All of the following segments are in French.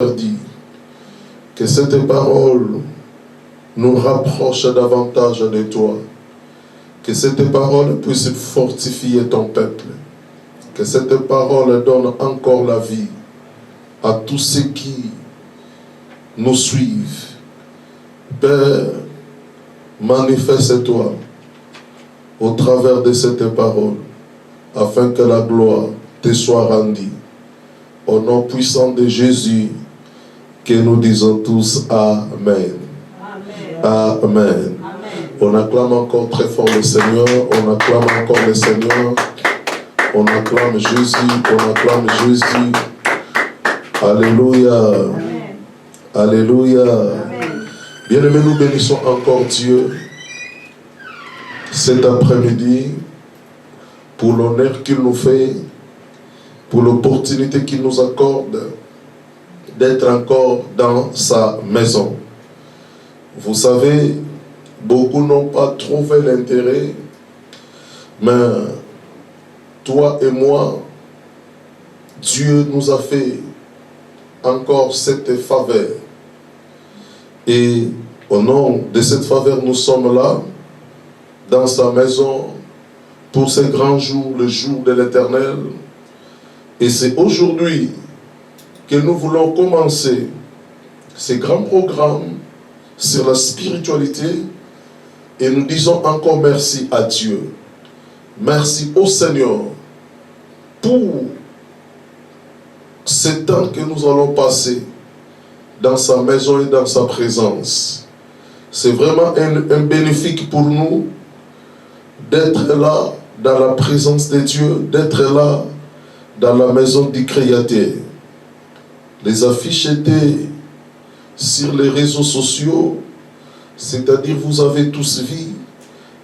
dit que cette parole nous rapproche davantage de toi, que cette parole puisse fortifier ton peuple, que cette parole donne encore la vie à tous ceux qui nous suivent. Père, manifeste-toi au travers de cette parole, afin que la gloire te soit rendue. Au nom puissant de Jésus, que nous disons tous Amen. Amen. Amen. Amen. On acclame encore très fort le Seigneur, on acclame encore le Seigneur, on acclame Jésus, on acclame Jésus. Alléluia. Amen. Alléluia. Amen. Bien-aimés, nous bénissons encore Dieu cet après-midi pour l'honneur qu'il nous fait, pour l'opportunité qu'il nous accorde d'être encore dans sa maison. Vous savez, beaucoup n'ont pas trouvé l'intérêt, mais toi et moi, Dieu nous a fait encore cette faveur. Et au nom de cette faveur, nous sommes là, dans sa maison, pour ce grand jour, le jour de l'Éternel. Et c'est aujourd'hui que nous voulons commencer ce grand programme sur la spiritualité. Et nous disons encore merci à Dieu. Merci au Seigneur pour ce temps que nous allons passer dans sa maison et dans sa présence. C'est vraiment un bénéfice pour nous d'être là dans la présence de Dieu, d'être là dans la maison du Créateur. Les affiches étaient sur les réseaux sociaux, c'est-à-dire vous avez tous vu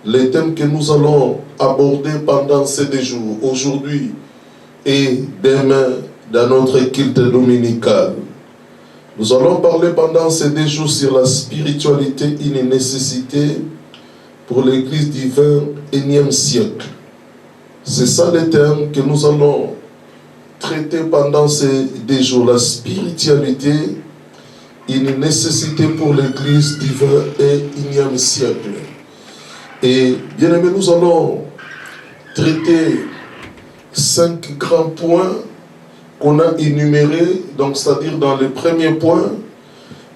les thèmes que nous allons aborder pendant ces 2 jours, aujourd'hui et demain dans notre culte dominical. Nous allons parler pendant ces 2 jours sur la spiritualité, une nécessité pour l'Église du XXIe siècle. C'est ça le thème que nous allons traiter pendant ces 2 jours. La spiritualité, une nécessité pour l'Église du XXIe siècle. Et bien aimé, nous allons traiter 5 grands points qu'on a énumérés. Donc, c'est-à-dire dans le premier point,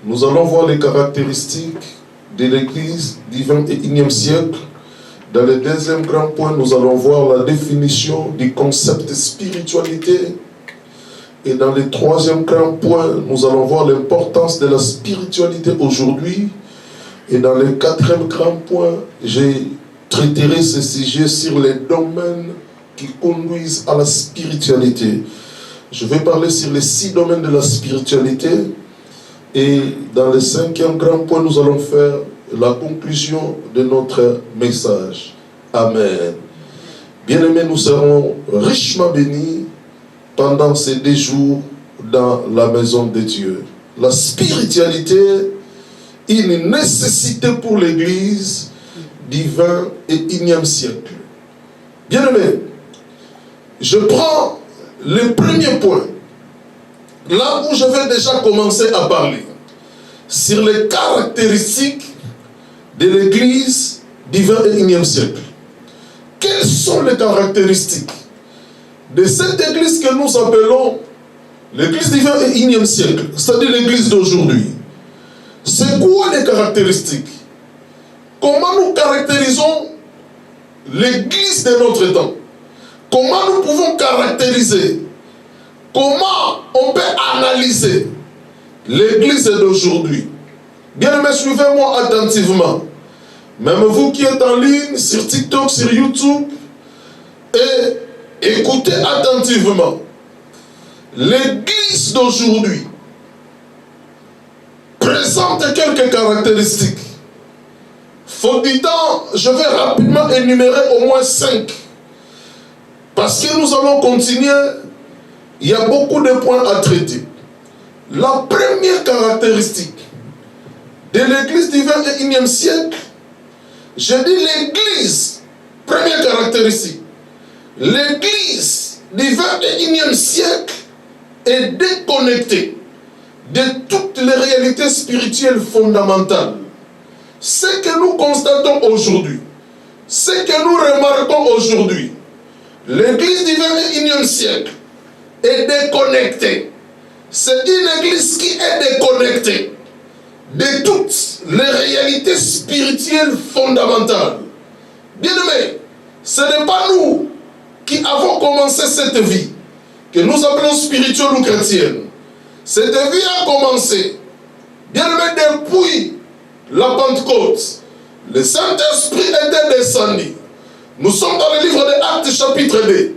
nous allons voir les caractéristiques de l'Église du XXIe siècle. Dans le deuxième grand point, nous allons voir la définition du concept de spiritualité. Et dans le troisième grand point, nous allons voir l'importance de la spiritualité aujourd'hui. Et dans le quatrième grand point, je traiterai ce sujet sur les domaines qui conduisent à la spiritualité. Je vais parler sur les 6 domaines de la spiritualité. Et dans le 5e grand point, nous allons faire la conclusion de notre message. Amen. Bien-aimés, nous serons richement bénis pendant ces 2 jours dans la maison de Dieu. La spiritualité, une nécessité pour l'Église du XXIe siècle. Bien-aimés, je prends le premier point, là où je vais déjà commencer à parler, sur les caractéristiques de l'Église du XXIe siècle. Quelles sont les caractéristiques de cette Église que nous appelons l'Église du XXIe siècle, c'est-à-dire l'Église d'aujourd'hui? C'est quoi les caractéristiques? Comment nous caractérisons l'Église de notre temps? Comment nous pouvons caractériser? Comment on peut analyser l'Église d'aujourd'hui? Bien-aimés, suivez-moi attentivement. Même vous qui êtes en ligne, sur TikTok, sur YouTube, et écoutez attentivement. L'Église d'aujourd'hui présente quelques caractéristiques. Faute du temps, je vais rapidement énumérer au moins 5. Parce que nous allons continuer, il y a beaucoup de points à traiter. La première caractéristique de l'Église du XXIe siècle, je dis l'Église, première caractéristique, l'Église du XXIe siècle est déconnectée de toutes les réalités spirituelles fondamentales. Ce que nous constatons aujourd'hui, ce que nous remarquons aujourd'hui, l'Église du XXIe siècle est déconnectée. C'est une Église qui est déconnectée de toutes les réalités spirituelles fondamentales. Bien-aimés, ce n'est pas nous qui avons commencé cette vie, que nous appelons spirituelle ou chrétienne. Cette vie a commencé, bien-aimés, depuis la Pentecôte. Le Saint-Esprit était descendu. Nous sommes dans le livre des Actes chapitre 2.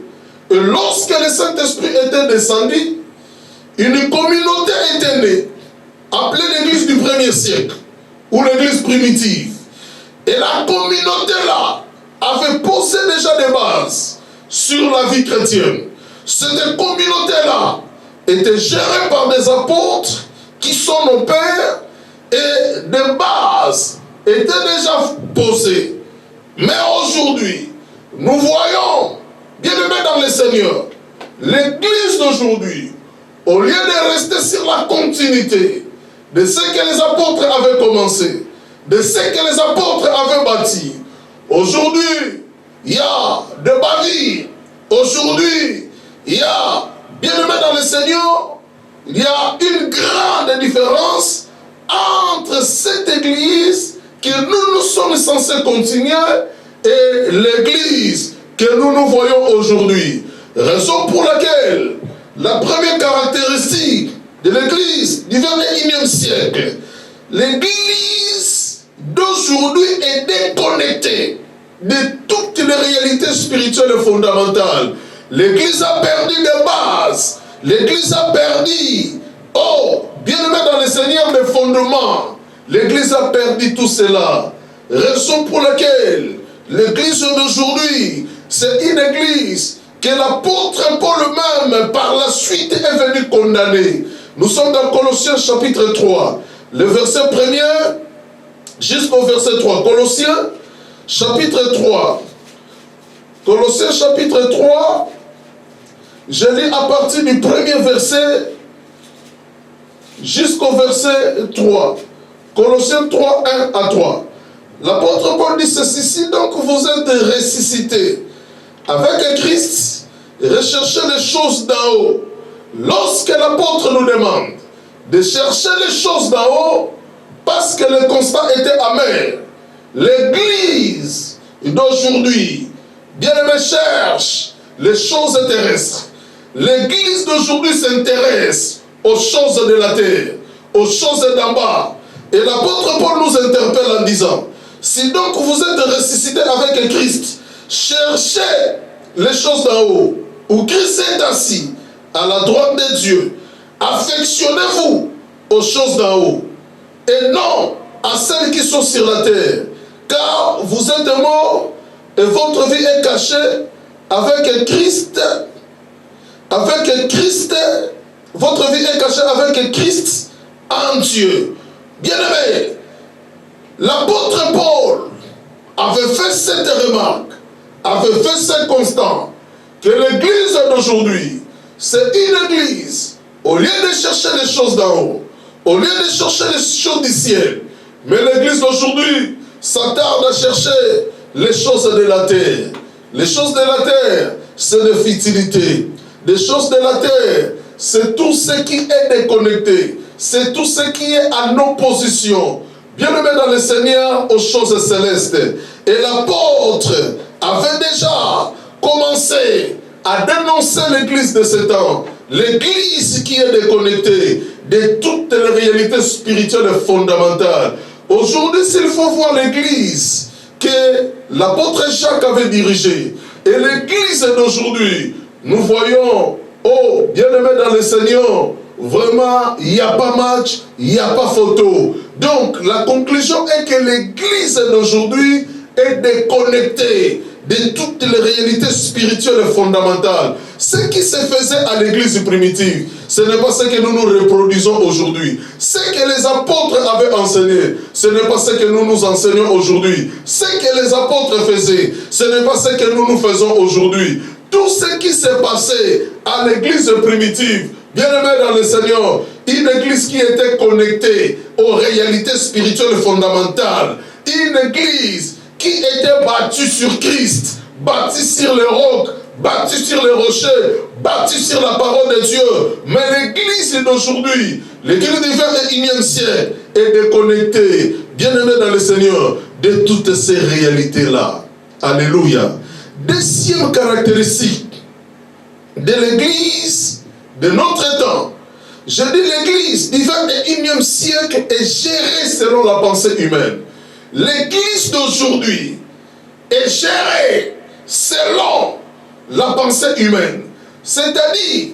Et lorsque le Saint-Esprit était descendu, une communauté était née, appelée l'Église du premier siècle, ou l'Église primitive. Et la communauté là avait posé déjà des bases sur la vie chrétienne. Cette communauté là était gérée par des apôtres qui sont nos pères, et des bases étaient déjà posées. Mais aujourd'hui, nous voyons, bien aimés dans le Seigneur, l'Église d'aujourd'hui, au lieu de rester sur la continuité de ce que les apôtres avaient commencé, de ce que les apôtres avaient bâti, aujourd'hui, il y a des bavures. Aujourd'hui, il y a, bien aimés dans le Seigneur, il y a une grande différence entre cette Église que nous sommes censés continuer et l'Église que nous voyons aujourd'hui. Raison pour laquelle la première caractéristique de l'Église du XXIe siècle, l'Église d'aujourd'hui est déconnectée de toutes les réalités spirituelles fondamentales. L'Église a perdu des bases. L'Église a perdu, bien-aimé dans le Seigneur, les fondements. L'Église a perdu tout cela. Raison pour laquelle l'Église d'aujourd'hui, c'est une Église que l'apôtre Paul même, par la suite, est venu condamner. Nous sommes dans Colossiens chapitre 3, le verset 1er jusqu'au verset 3. Colossiens chapitre 3. Colossiens chapitre 3, je lis à partir du premier verset jusqu'au verset 3. Colossiens 3, 1 à 3. L'apôtre Paul dit ceci: si donc vous êtes ressuscités avec Christ, recherchez les choses d'en haut. Lorsque l'apôtre nous demande de chercher les choses d'en haut, parce que le constat était amer, l'Église d'aujourd'hui, bien aimé, cherche les choses terrestres. L'Église d'aujourd'hui s'intéresse aux choses de la terre, aux choses d'en bas. Et l'apôtre Paul nous interpelle en disant: si donc vous êtes ressuscités avec Christ, cherchez les choses d'en haut, où Christ est assis à la droite de Dieu. Affectionnez-vous aux choses d'en haut, et non à celles qui sont sur la terre. Car vous êtes morts, et votre vie est cachée avec Christ. Avec Christ, votre vie est cachée avec Christ en Dieu. Bien-aimé, l'apôtre Paul avait fait cette remarque, avait fait ce constat, que l'Église d'aujourd'hui, c'est une Église, au lieu de chercher les choses d'en haut, au lieu de chercher les choses du ciel, mais l'Église d'aujourd'hui s'attarde à chercher les choses de la terre. Les choses de la terre, c'est de futilité. Les choses de la terre, c'est tout ce qui est déconnecté. C'est tout ce qui est en opposition, bien-aimé dans le Seigneur, aux choses célestes. Et l'apôtre avait déjà commencé à dénoncer l'Église de ce temps. L'Église qui est déconnectée de toutes les réalités spirituelles fondamentales. Aujourd'hui, s'il faut voir l'Église que l'apôtre Jacques avait dirigée, et l'Église d'aujourd'hui, nous voyons, bien-aimé dans le Seigneur, vraiment, il n'y a pas match, il n'y a pas photo. Donc, la conclusion est que l'Église d'aujourd'hui est déconnectée de toutes les réalités spirituelles fondamentales. Ce qui se faisait à l'Église primitive, ce n'est pas ce que nous nous reproduisons aujourd'hui. Ce que les apôtres avaient enseigné, ce n'est pas ce que nous nous enseignons aujourd'hui. Ce que les apôtres faisaient, ce n'est pas ce que nous faisons aujourd'hui. Tout ce qui s'est passé à l'Église primitive, bien-aimés dans le Seigneur, Une église qui était connectée aux réalités spirituelles fondamentales. Une église qui était bâtie sur Christ, bâtie sur les rocs, bâtie sur les rochers, bâtie sur la parole de Dieu. Mais l'église d'aujourd'hui, l'église du 21e siècle, est déconnectée, bien-aimée dans le Seigneur, de toutes ces réalités-là. Alléluia. Deuxième caractéristique de l'église de notre temps. Je dis l'église du 21e siècle est gérée selon la pensée humaine. L'église d'aujourd'hui est gérée selon la pensée humaine. C'est-à-dire,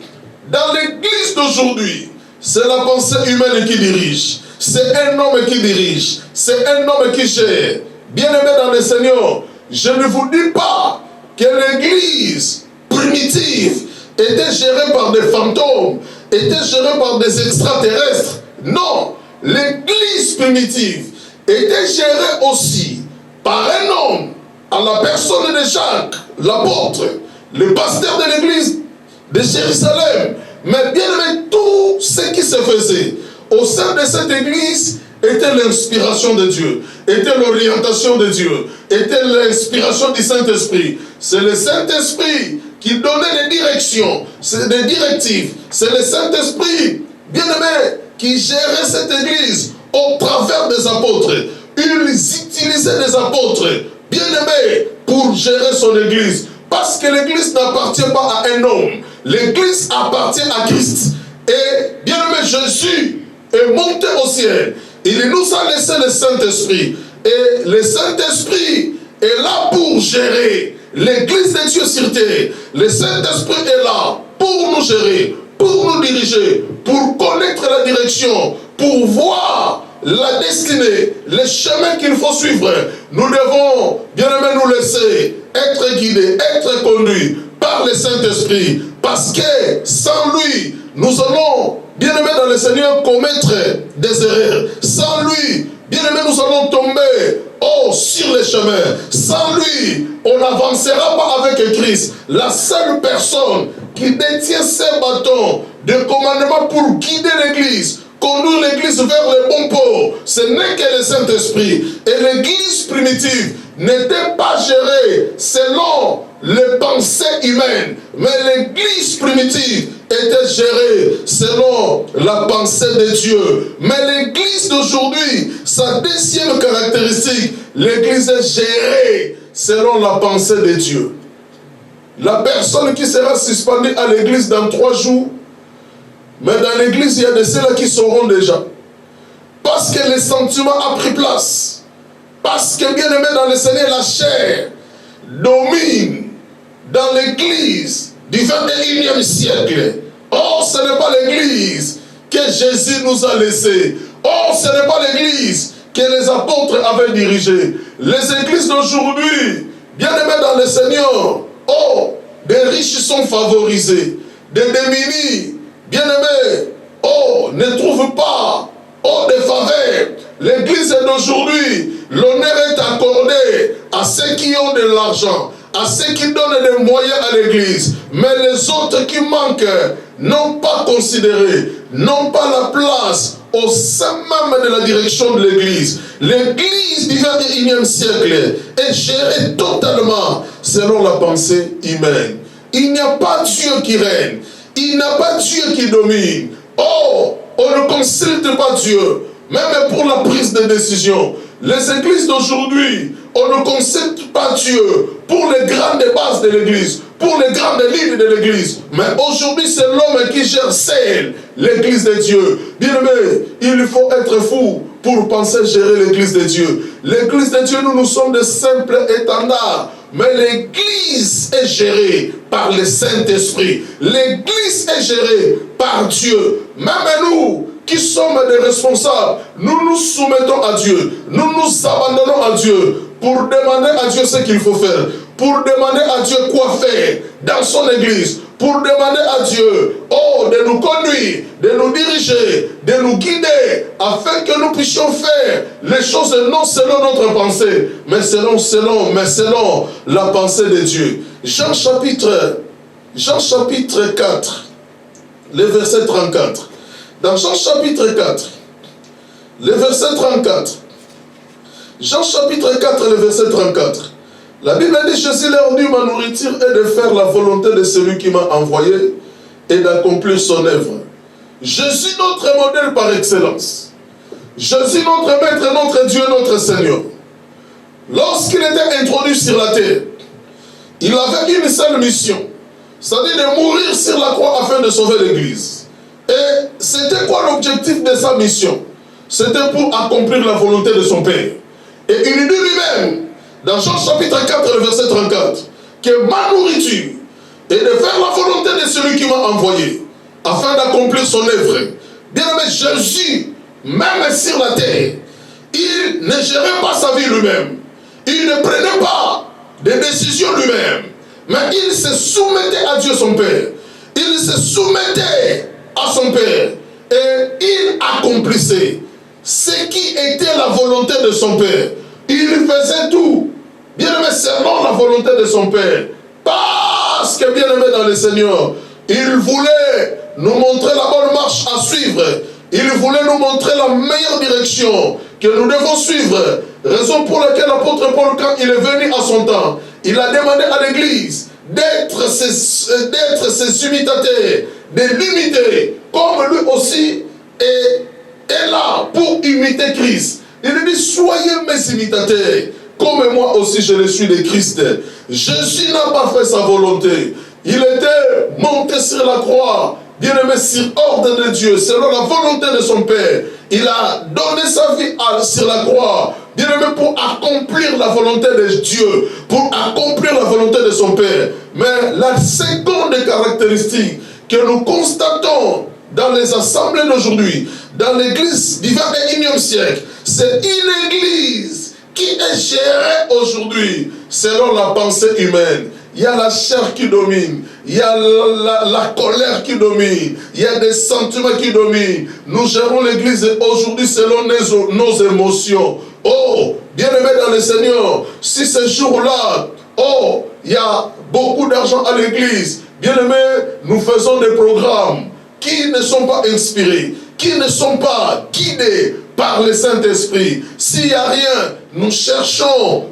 dans l'église d'aujourd'hui, c'est la pensée humaine qui dirige. C'est un homme qui dirige. C'est un homme qui gère. Bien-aimé dans le Seigneur, je ne vous dis pas que l'église primitive était gérée par des fantômes, était gérée par des extraterrestres. Non, l'église primitive était gérée aussi par un homme, à la personne de Jacques, l'apôtre, le pasteur de l'église de Jérusalem. Mais bien aimé, tout ce qui se faisait au sein de cette église était l'inspiration de Dieu, était l'orientation de Dieu, était l'inspiration du Saint-Esprit. C'est le Saint-Esprit qui donnait des directions, des directives. C'est le Saint-Esprit, bien aimé, qui gérait cette église au travers des apôtres. Ils utilisaient les apôtres, bien aimés, pour gérer son église. Parce que l'église n'appartient pas à un homme. L'église appartient à Christ. Et bien aimé, Jésus est monté au ciel. Il nous a laissé le Saint-Esprit. Et le Saint-Esprit est là pour gérer l'église de Dieu sur terre. Le Saint-Esprit est là pour nous gérer, pour nous diriger, pour connaître la direction, pour voir la destinée, les chemins qu'il faut suivre. Nous devons, bien aimé, nous laisser être guidés, être conduits par le Saint-Esprit. Parce que sans lui, nous allons, bien aimé dans le Seigneur, commettre des erreurs. Sans lui, bien aimé, nous allons tomber sur les chemins. Sans lui, on n'avancera pas avec Christ. La seule personne qui détient ces bâtons de commandement pour guider l'église, conduire l'église vers le bon port, ce n'est que le Saint-Esprit. Et l'église primitive n'était pas gérée selon les pensées humaines, mais l'église primitive était gérée selon la pensée de Dieu. Mais l'église d'aujourd'hui, sa deuxième caractéristique, l'église est gérée selon la pensée de Dieu. La personne qui sera suspendue à l'église dans 3 jours, mais dans l'église, il y a de ceux-là qui sauront déjà. Parce que le sentiment a pris place. Parce que, bien aimé dans le Seigneur, la chair domine dans l'église du 21e siècle. Oh, ce n'est pas l'église que Jésus nous a laissée. Oh, ce n'est pas l'église que les apôtres avaient dirigée. Les églises d'aujourd'hui, bien aimées dans le Seigneur, oh, des riches sont favorisés, des démunis, bien aimés, oh, ne trouvent pas, oh, des faveurs. L'église d'aujourd'hui, l'honneur est accordé à ceux qui ont de l'argent, à ceux qui donnent des moyens à l'église. Mais les autres qui manquent n'ont pas considéré, n'ont pas la place au sein même de la direction de l'église. L'église du 21e siècle est gérée totalement selon la pensée humaine. Il n'y a pas Dieu qui règne. Il n'y a pas Dieu qui domine. Oh, on ne consulte pas Dieu, même pour la prise de décision. Les églises d'aujourd'hui, on ne consulte pas Dieu pour les grandes bases de l'église, pour les grandes lignes de l'église. Mais aujourd'hui, c'est l'homme qui gère seul l'église de Dieu. Bien-aimé, il faut être fou pour penser gérer l'église de Dieu. L'église de Dieu, nous sommes de simples étendards. Mais l'église est gérée par le Saint-Esprit. L'église est gérée par Dieu. Même nous qui sommes des responsables, nous nous soumettons à Dieu. Nous nous abandonnons à Dieu pour demander à Dieu ce qu'il faut faire. Pour demander à Dieu quoi faire dans son église. Pour demander à Dieu, oh, de nous conduire, de nous diriger, de nous guider, afin que nous puissions faire les choses non selon notre pensée, mais selon la pensée de Dieu. Jean chapitre 4, le verset 34. Dans Jean chapitre 4, le verset 34. Jean chapitre 4, le verset 34. La Bible dit, Jésus leur dit, ma nourriture est de faire la volonté de celui qui m'a envoyé et d'accomplir son œuvre. Jésus, notre modèle par excellence. Jésus, notre maître, notre Dieu, notre Seigneur. Lorsqu'il était introduit sur la terre, il avait une seule mission, c'est-à-dire de mourir sur la croix afin de sauver l'Église. Et c'était quoi l'objectif de sa mission? C'était pour accomplir la volonté de son Père. Et il dit lui-même, dans Jean chapitre 4, le verset 34, que ma nourriture est de faire la volonté de celui qui m'a envoyé, afin d'accomplir son œuvre. Bien-aimé, Jésus, même sur la terre, il ne gérait pas sa vie lui-même. Il ne prenait pas de décisions lui-même. Mais il se soumettait à Dieu son Père. Il se soumettait à son Père. Et il accomplissait ce qui était la volonté de son Père. Il faisait tout, bien-aimé, selon la volonté de son Père. Parce que, bien-aimé dans le Seigneur, il voulait nous montrer la bonne marche à suivre. Il voulait nous montrer la meilleure direction que nous devons suivre. Raison pour laquelle l'apôtre Paul, quand il est venu à son temps, il a demandé à l'Église d'être ses imitateurs, de l'imiter, comme lui aussi est là pour imiter Christ. Il dit, soyez mes imitateurs, comme moi aussi je le suis de Christ. Jésus n'a pas fait sa volonté. Il était monté sur la croix, bien-aimé, sur ordre de Dieu, selon la volonté de son Père. Il a donné sa vie sur la croix, bien-aimé, pour accomplir la volonté de Dieu, pour accomplir la volonté de son Père. Mais la seconde caractéristique que nous constatons dans les assemblées d'aujourd'hui, dans l'église du 21e siècle, c'est une église qui est gérée aujourd'hui selon la pensée humaine. Il y a la chair qui domine, il y a la colère qui domine, il y a des sentiments qui dominent. Nous gérons l'église aujourd'hui selon nos émotions. Oh, bien-aimé dans le Seigneur, si ce jour-là, oh, il y a beaucoup d'argent à l'église, bien-aimé, nous faisons des programmes qui ne sont pas inspirés, qui ne sont pas guidés par le Saint-Esprit. S'il n'y a rien, nous cherchons,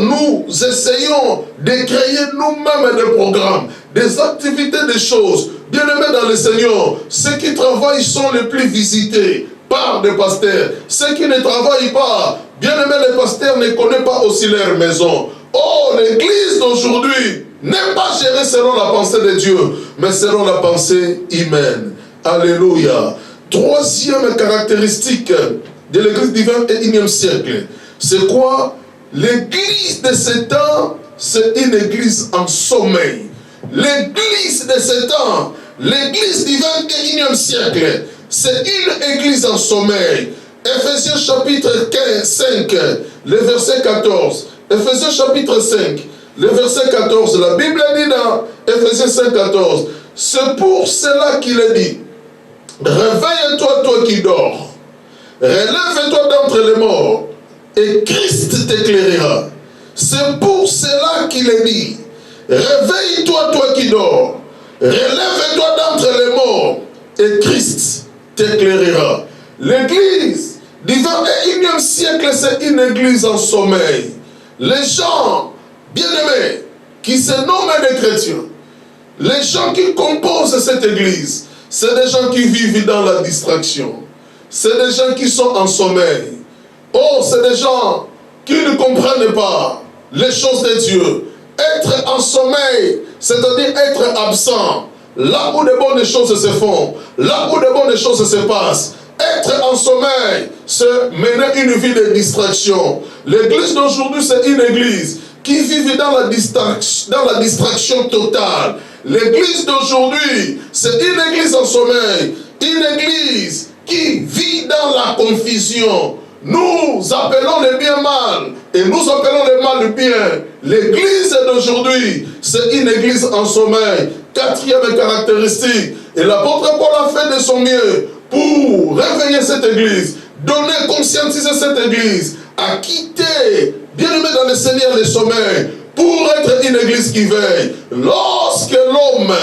nous essayons de créer nous-mêmes des programmes, des activités, des choses. Bien-aimés dans le Seigneur, ceux qui travaillent sont les plus visités par des pasteurs. Ceux qui ne travaillent pas, bien-aimés, les pasteurs ne connaissent pas aussi leur maison. Oh, l'église d'aujourd'hui n'est pas gérée selon la pensée de Dieu, mais selon la pensée humaine. Alléluia. Troisième caractéristique de l'église du 21e siècle, c'est quoi? L'église de ce temps, c'est une église en sommeil. L'église de ce temps, l'église du 21e siècle, c'est une église en sommeil. Ephésiens chapitre 5, le verset 14. Ephésiens chapitre 5, le verset 14. La Bible dit dans Ephésiens 5, 14, c'est pour cela qu'il est dit, réveille-toi, toi qui dors, relève-toi d'entre les morts, et Christ t'éclairera. C'est pour cela qu'il est dit, réveille-toi, toi qui dors, relève-toi d'entre les morts, et Christ t'éclairera. L'église du 21e siècle, c'est une église en sommeil. Les gens, bien-aimés, qui se nomment des chrétiens, les gens qui composent cette église, c'est des gens qui vivent dans la distraction. C'est des gens qui sont en sommeil. Oh, c'est des gens qui ne comprennent pas les choses de Dieu. Être en sommeil, c'est-à-dire être absent. Là où de bonnes choses se font, là où de bonnes choses se passent. Être en sommeil, c'est mener une vie de distraction. L'église d'aujourd'hui, c'est une église qui vit dans la distraction totale. L'église d'aujourd'hui, c'est une église en sommeil. Une église qui vit dans la confusion. Nous appelons le bien mal et nous appelons le mal bien. L'église d'aujourd'hui, c'est une église en sommeil. Quatrième caractéristique. Et l'apôtre Paul a fait de son mieux pour réveiller cette église, donner, conscientiser cette église, à quitter, bien aimé dans le Seigneur, le sommeil, pour être une église qui veille. Lorsque l'homme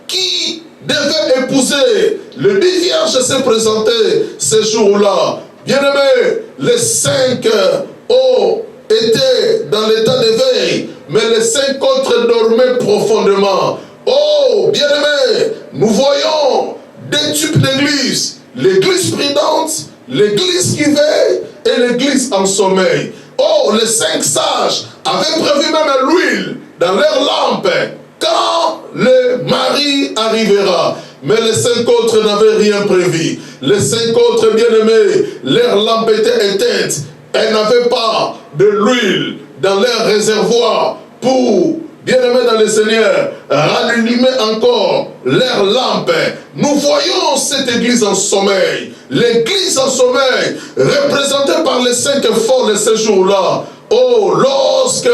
qui, devait épouser. Le 10 vierges se présentaient ce jour-là. Bien-aimés, les 5 étaient dans l'état d'éveil, mais les 5 autres dormaient profondément. Oh, bien-aimés, nous voyons deux types d'églises. L'église prudente, l'église qui veille et l'église en sommeil. Oh, les 5 sages avaient prévu même l'huile dans leur lampe quand le mari arrivera. Mais les 5 autres n'avaient rien prévu. Les 5 autres bien-aimés, leur lampe était éteinte. Elles n'avaient pas de l'huile dans leur réservoir pour, bien-aimés dans le Seigneur, rallumer encore leur lampe. Nous voyons cette église en sommeil. L'église en sommeil, représentée par les 5 forts de ce jour-là. Oh, lorsque,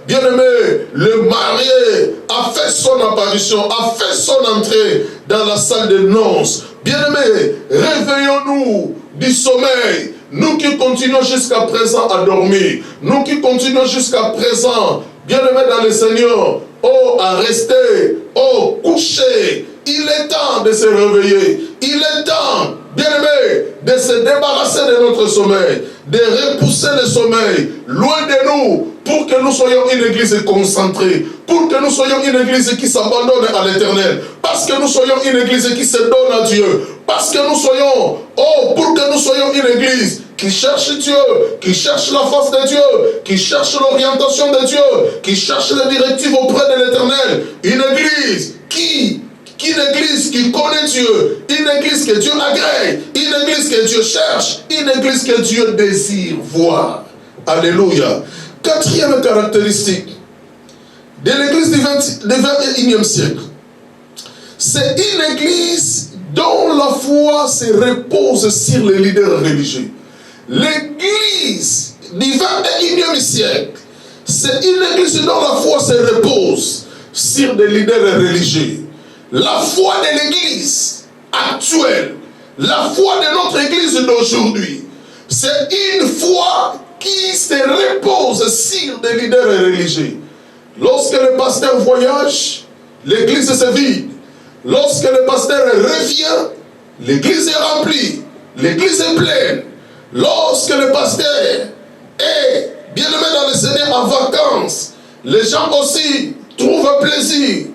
bien-aimé, le marié a fait son apparition, a fait son entrée dans la salle de noces. Bien-aimé, réveillons-nous du sommeil. Nous qui continuons jusqu'à présent à dormir. Nous qui continuons jusqu'à présent, bien-aimé dans le Seigneur, oh, à rester, oh, couché. Il est temps de se réveiller. Il est temps, bien-aimé, de se débarrasser de notre sommeil, de repousser le sommeil loin de nous, pour que nous soyons une église concentrée, pour que nous soyons une église qui s'abandonne à l'éternel, parce que nous soyons une église qui se donne à Dieu, parce que nous soyons, oh, pour que nous soyons une église qui cherche Dieu, qui cherche la face de Dieu, qui cherche l'orientation de Dieu, qui cherche les directives auprès de l'éternel. Une église une église qui connaît Dieu, une église que Dieu agrée, une église que Dieu cherche, une église que Dieu désire voir. Alléluia. 4e caractéristique de l'église du 21e siècle. C'est une église dont la foi se repose sur les leaders religieux. L'église du 21e siècle, c'est une église dont la foi se repose sur des leaders religieux. La foi de l'église actuelle, la foi de notre église d'aujourd'hui, c'est une foi qui se repose sur des leaders religieux. Lorsque le pasteur voyage, l'église se vide. Lorsque le pasteur revient, l'église est remplie, l'église est pleine. Lorsque le pasteur est bien-aimé dans le Seigneur en vacances, les gens aussi trouvent plaisir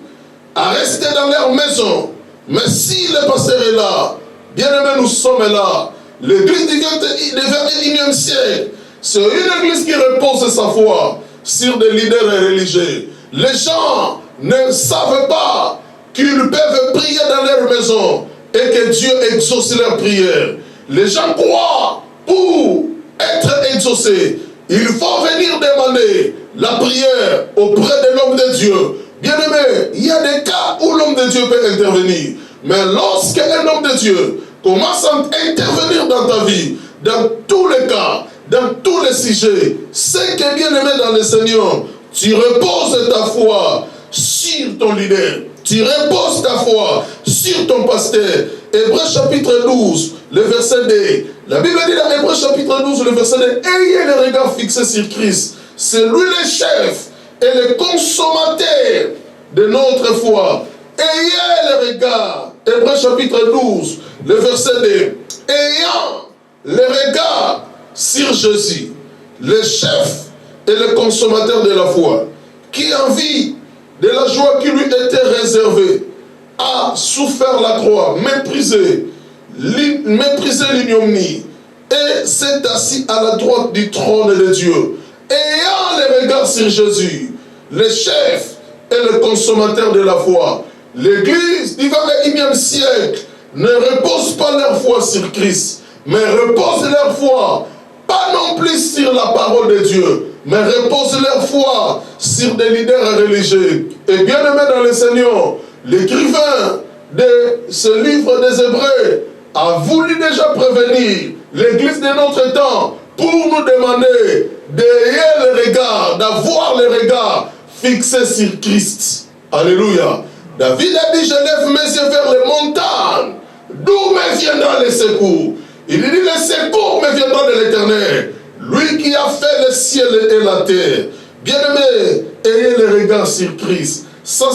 à rester dans leur maison. Mais si le pasteur est là, bien-aimé, nous sommes là. L'église du 21e siècle, c'est une église qui repose sa foi sur des leaders religieux. Les gens ne savent pas qu'ils peuvent prier dans leur maison et que Dieu exauce leurs prières. Les gens croient pour être exaucés, il faut venir demander la prière auprès de l'homme de Dieu. Bien-aimé, il y a des cas où l'homme de Dieu peut intervenir. Mais lorsqu'un homme de Dieu commence à intervenir dans ta vie, dans tous les cas, dans tous les sujets, c'est que, bien-aimé dans le Seigneur, tu reposes ta foi sur ton leader. Tu reposes ta foi sur ton pasteur. Hébreux chapitre 12, le verset 2. La Bible dit dans Hébreux chapitre 12, le verset 2, ayez les regards fixés sur Christ. C'est lui le chef et le consommateur de notre foi. Ayez les regards. Hébreux chapitre 12, le verset 2. Ayant les regards sur Jésus, le chef et le consommateur de la foi, qui en vue de la joie qui lui était réservée, a souffert la croix, méprisé l'ignominie, et s'est assis à la droite du trône de Dieu. Ayant les regards sur Jésus, le chef et le consommateur de la foi, l'église du 21e siècle ne repose pas leur foi sur Christ, mais repose leur foi, pas non plus sur la parole de Dieu, mais repose leur foi sur des leaders religieux. Et bien aimé dans le Seigneur, l'écrivain de ce livre des Hébreux a voulu déjà prévenir l'église de notre temps pour nous demander d'ayer le regard, d'avoir le regard fixé sur Christ. Alléluia. David a dit, je lève mes yeux vers les montagnes. D'où me viendra le secours? Il dit, le secours me viendra de l'Éternel, lui qui a fait le ciel et la terre. Bien-aimé, ayez le regard sur Christ. Ça,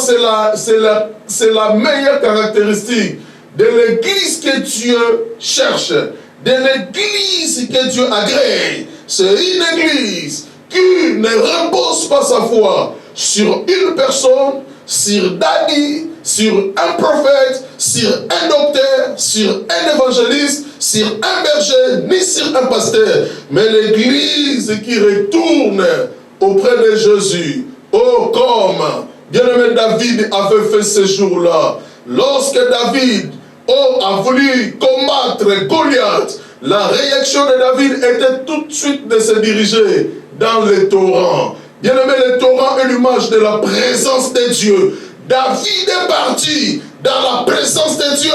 c'est la meilleure caractéristique de l'église que Dieu cherche, de l'église que Dieu agrée. C'est une église qui ne repose pas sa foi sur une personne, sur Dani, sur un prophète, sur un docteur, sur un évangéliste, sur un berger, ni sur un pasteur, mais l'église qui retourne auprès de Jésus. Oh, comme bien-aimé David avait fait ce jour-là, lorsque David a voulu combattre Goliath, la réaction de David était tout de suite de se diriger dans les torrents. Bien-aimé, les torrents est l'image de la présence de Dieu. David est parti dans la présence de Dieu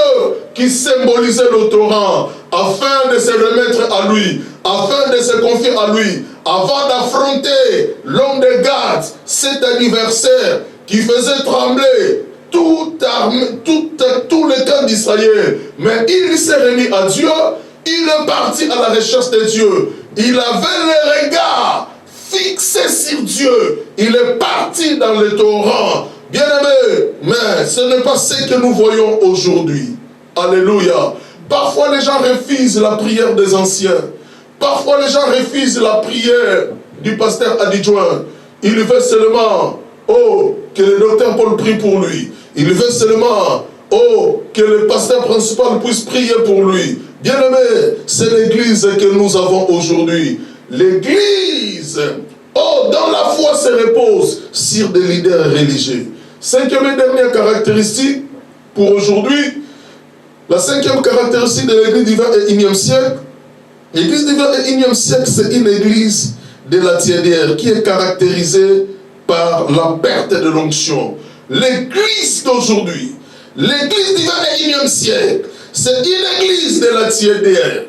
qui symbolisait le torrent afin de se remettre à lui, afin de se confier à lui, avant d'affronter l'homme de Gath, cet adversaire qui faisait trembler tout le camp d'Israël. Mais il s'est remis à Dieu, il est parti à la recherche de Dieu. Il avait le regard fixé sur Dieu. Il est parti dans le torrent. Bien-aimé, mais ce n'est pas ce que nous voyons aujourd'hui. Alléluia. Parfois les gens refusent la prière des anciens. Parfois les gens refusent la prière du pasteur adjoint. Il veut seulement, que le docteur Paul prie pour lui. Il veut seulement, que le pasteur principal puisse prier pour lui. Bien-aimé, c'est l'église que nous avons aujourd'hui. L'église, dans la foi se repose sur des leaders religieux. Cinquième et dernière caractéristique pour aujourd'hui, la cinquième caractéristique de l'église du XXIe siècle. L'église du XXIe siècle, c'est une église de la tiédière qui est caractérisée par la perte de l'onction. L'église d'aujourd'hui, l'église du XXIe siècle, c'est une église de la tiédière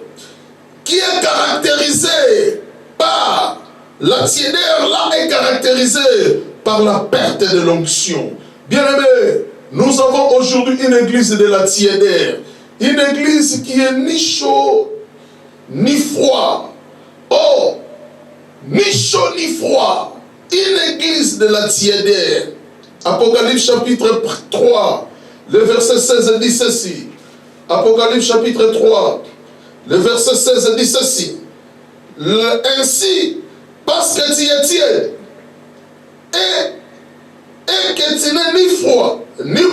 qui est caractérisée par la tiédière là est caractérisée par la perte de l'onction. Bien-aimés, nous avons aujourd'hui une église de la tiédière, une église qui est ni chaud ni froid. Ni chaud ni froid. Une église de la tiédière. Apocalypse chapitre 3, le verset 16 dit ceci. Apocalypse chapitre 3, le verset 16 dit ceci. Ainsi, parce que tu es tiède, et que tu n'es ni froid, ni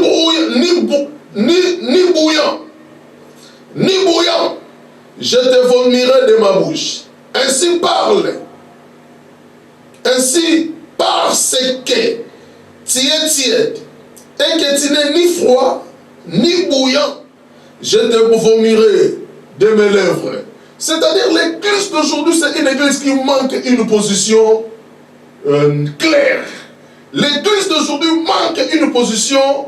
bouillant, je te vomirai de ma bouche. Ainsi parle. Ainsi, parce que tu es tiède, et que tu n'es ni froid, ni bouillant, je te vomirai de mes lèvres. C'est-à-dire, l'église d'aujourd'hui, c'est une église qui manque une position claire. L'église d'aujourd'hui manque une position,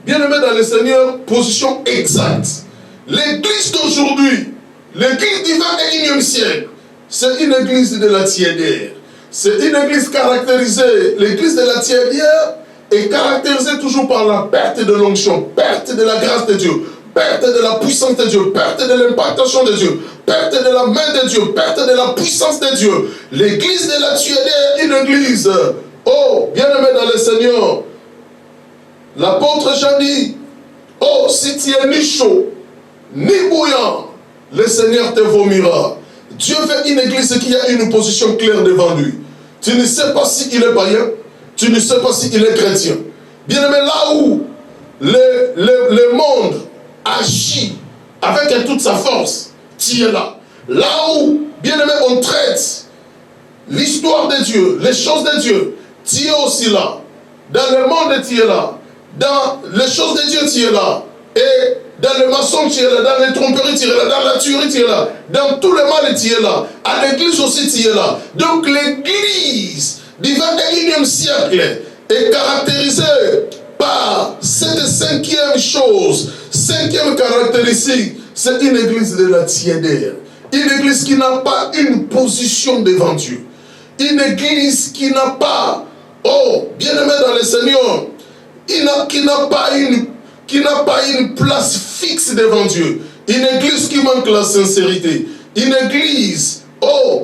bien aimé dans le Seigneur, position exacte. L'église d'aujourd'hui, l'église du XXIe siècle, c'est une église de la tiédière. C'est une église caractérisée, l'église de la tiédière est caractérisée toujours par la perte de l'onction, perte de la grâce de Dieu, perte de la puissance de Dieu, perte de l'impactation de Dieu, perte de la main de Dieu, perte de la puissance de Dieu. L'église de la tiédière est une église, bien-aimé dans le Seigneur, l'apôtre Jean dit, si tu es ni chaud, ni bouillant, le Seigneur te vomira. Dieu veut une église qui a une position claire devant lui. Tu ne sais pas s'il est païen, tu ne sais pas s'il est chrétien. Bien-aimé, là où le monde agit avec toute sa force, tu es là. Là où, bien-aimé, on traite l'histoire de Dieu, les choses de Dieu, tu es aussi là. Dans le monde, tu es là. Dans les choses de Dieu, tu es là. Et dans le mensonge, tu es là. Dans les tromperies, tu es là. Dans la tuerie, tu es là. Dans tout le mal, tu es là. À l'église aussi, tu es là. Donc l'église du XXIe siècle est caractérisée par cette cinquième chose, cinquième caractéristique. C'est une église de la tiédière. Une église qui n'a pas une position devant Dieu. Une église qui n'a pas, bien-aimé dans le Seigneur, qui n'a pas une place fixe devant Dieu. Une église qui manque la sincérité. Une église,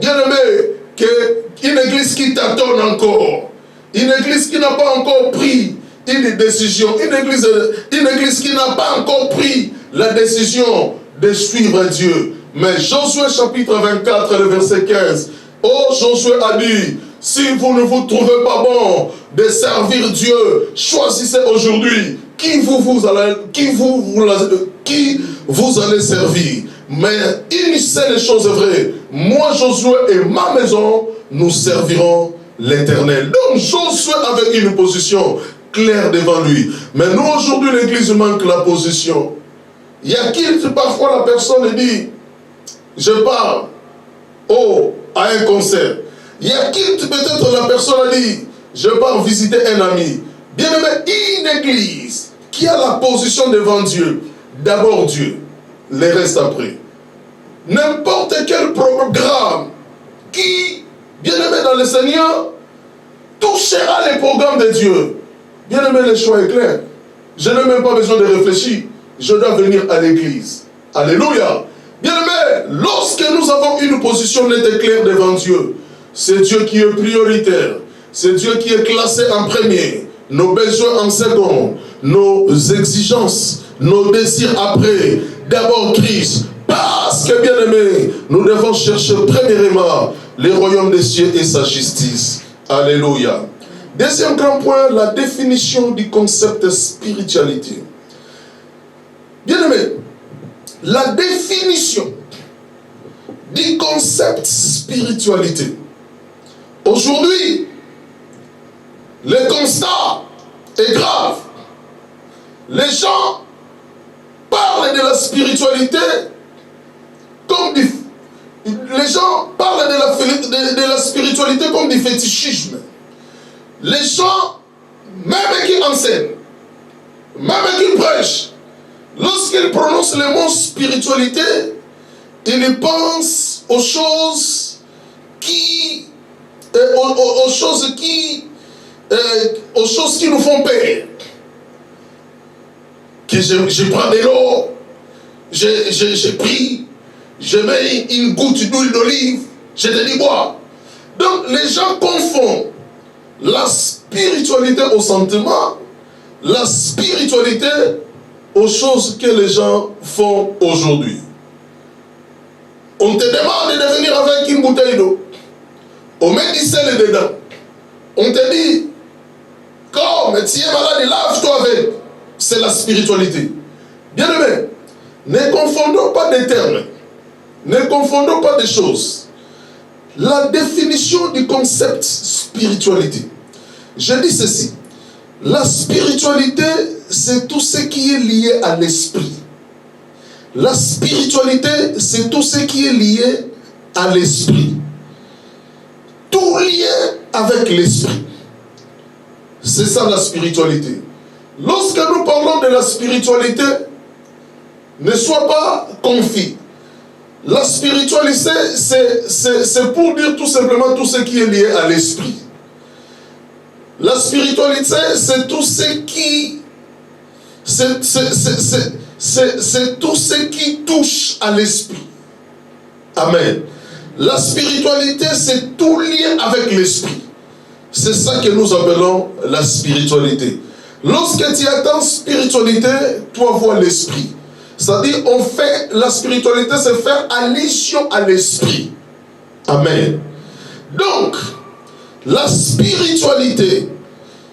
bien-aimé, une église qui tâtonne encore. Une église qui n'a pas encore pris une décision. Une église qui n'a pas encore pris la décision de suivre Dieu. Mais Josué chapitre 24, le verset 15. Oh, Josué a dit, si vous ne vous trouvez pas bon de servir Dieu, choisissez aujourd'hui qui vous allez servir. Mais une seule chose est vraie. Moi, Josué et ma maison, nous servirons l'Éternel. Donc Josué avait une position claire devant lui. Mais nous, aujourd'hui, l'église manque la position. Il y a qui, parfois, la personne dit, je pars à un concert. Il y a qui, peut-être, la personne a dit, je pars visiter un ami. Bien aimé, une église qui a la position devant Dieu, d'abord Dieu, les restes après. N'importe quel programme qui, bien aimé dans le Seigneur, touchera les programmes de Dieu. Bien aimé, le choix est clair. Je n'ai même pas besoin de réfléchir. Je dois venir à l'église. Alléluia. Bien aimé, lorsque nous avons une position nette et claire devant Dieu, c'est Dieu qui est prioritaire. C'est Dieu qui est classé en premier. Nos besoins en second. Nos exigences, nos désirs après. D'abord Christ. Parce que, bien aimé, nous devons chercher premièrement les royaumes des cieux et sa justice. Alléluia. Deuxième grand point, la définition du concept spiritualité. Bien aimé, la définition du concept spiritualité. Aujourd'hui, le constat est grave. Les gens parlent de la spiritualité comme du... Les gens parlent de la spiritualité comme du fétichisme. Les gens, même qui enseignent, même qui prêchent, lorsqu'ils prononcent le mot spiritualité, ils pensent aux choses qui nous font peur. Que je prends de l'eau, je prie, je mets une goutte d'huile d'olive, je te dis bois. Donc les gens confondent la spiritualité au sentiment, la spiritualité aux choses que les gens font aujourd'hui. On te demande de venir avec une bouteille d'eau. On met du sel dedans. On te dit, comme tu es malade, lave-toi avec. C'est la spiritualité. Bien aimé, ne confondons pas des termes. Ne confondons pas des choses. La définition du concept spiritualité. Je dis ceci. La spiritualité, c'est tout ce qui est lié à l'esprit. La spiritualité, c'est tout ce qui est lié à l'esprit. Tout lien avec l'esprit. C'est ça la spiritualité. Lorsque nous parlons de la spiritualité, ne sois pas confus. La spiritualité, c'est pour dire tout simplement tout ce qui est lié à l'esprit. La spiritualité, c'est tout ce qui... C'est tout ce qui touche à l'esprit. Amen. La spiritualité, c'est tout lien avec l'esprit. C'est ça que nous appelons la spiritualité. Lorsque tu attends spiritualité, toi vois l'esprit. C'est-à-dire, on fait la spiritualité, c'est faire allusion à l'esprit. Amen. Donc, la spiritualité,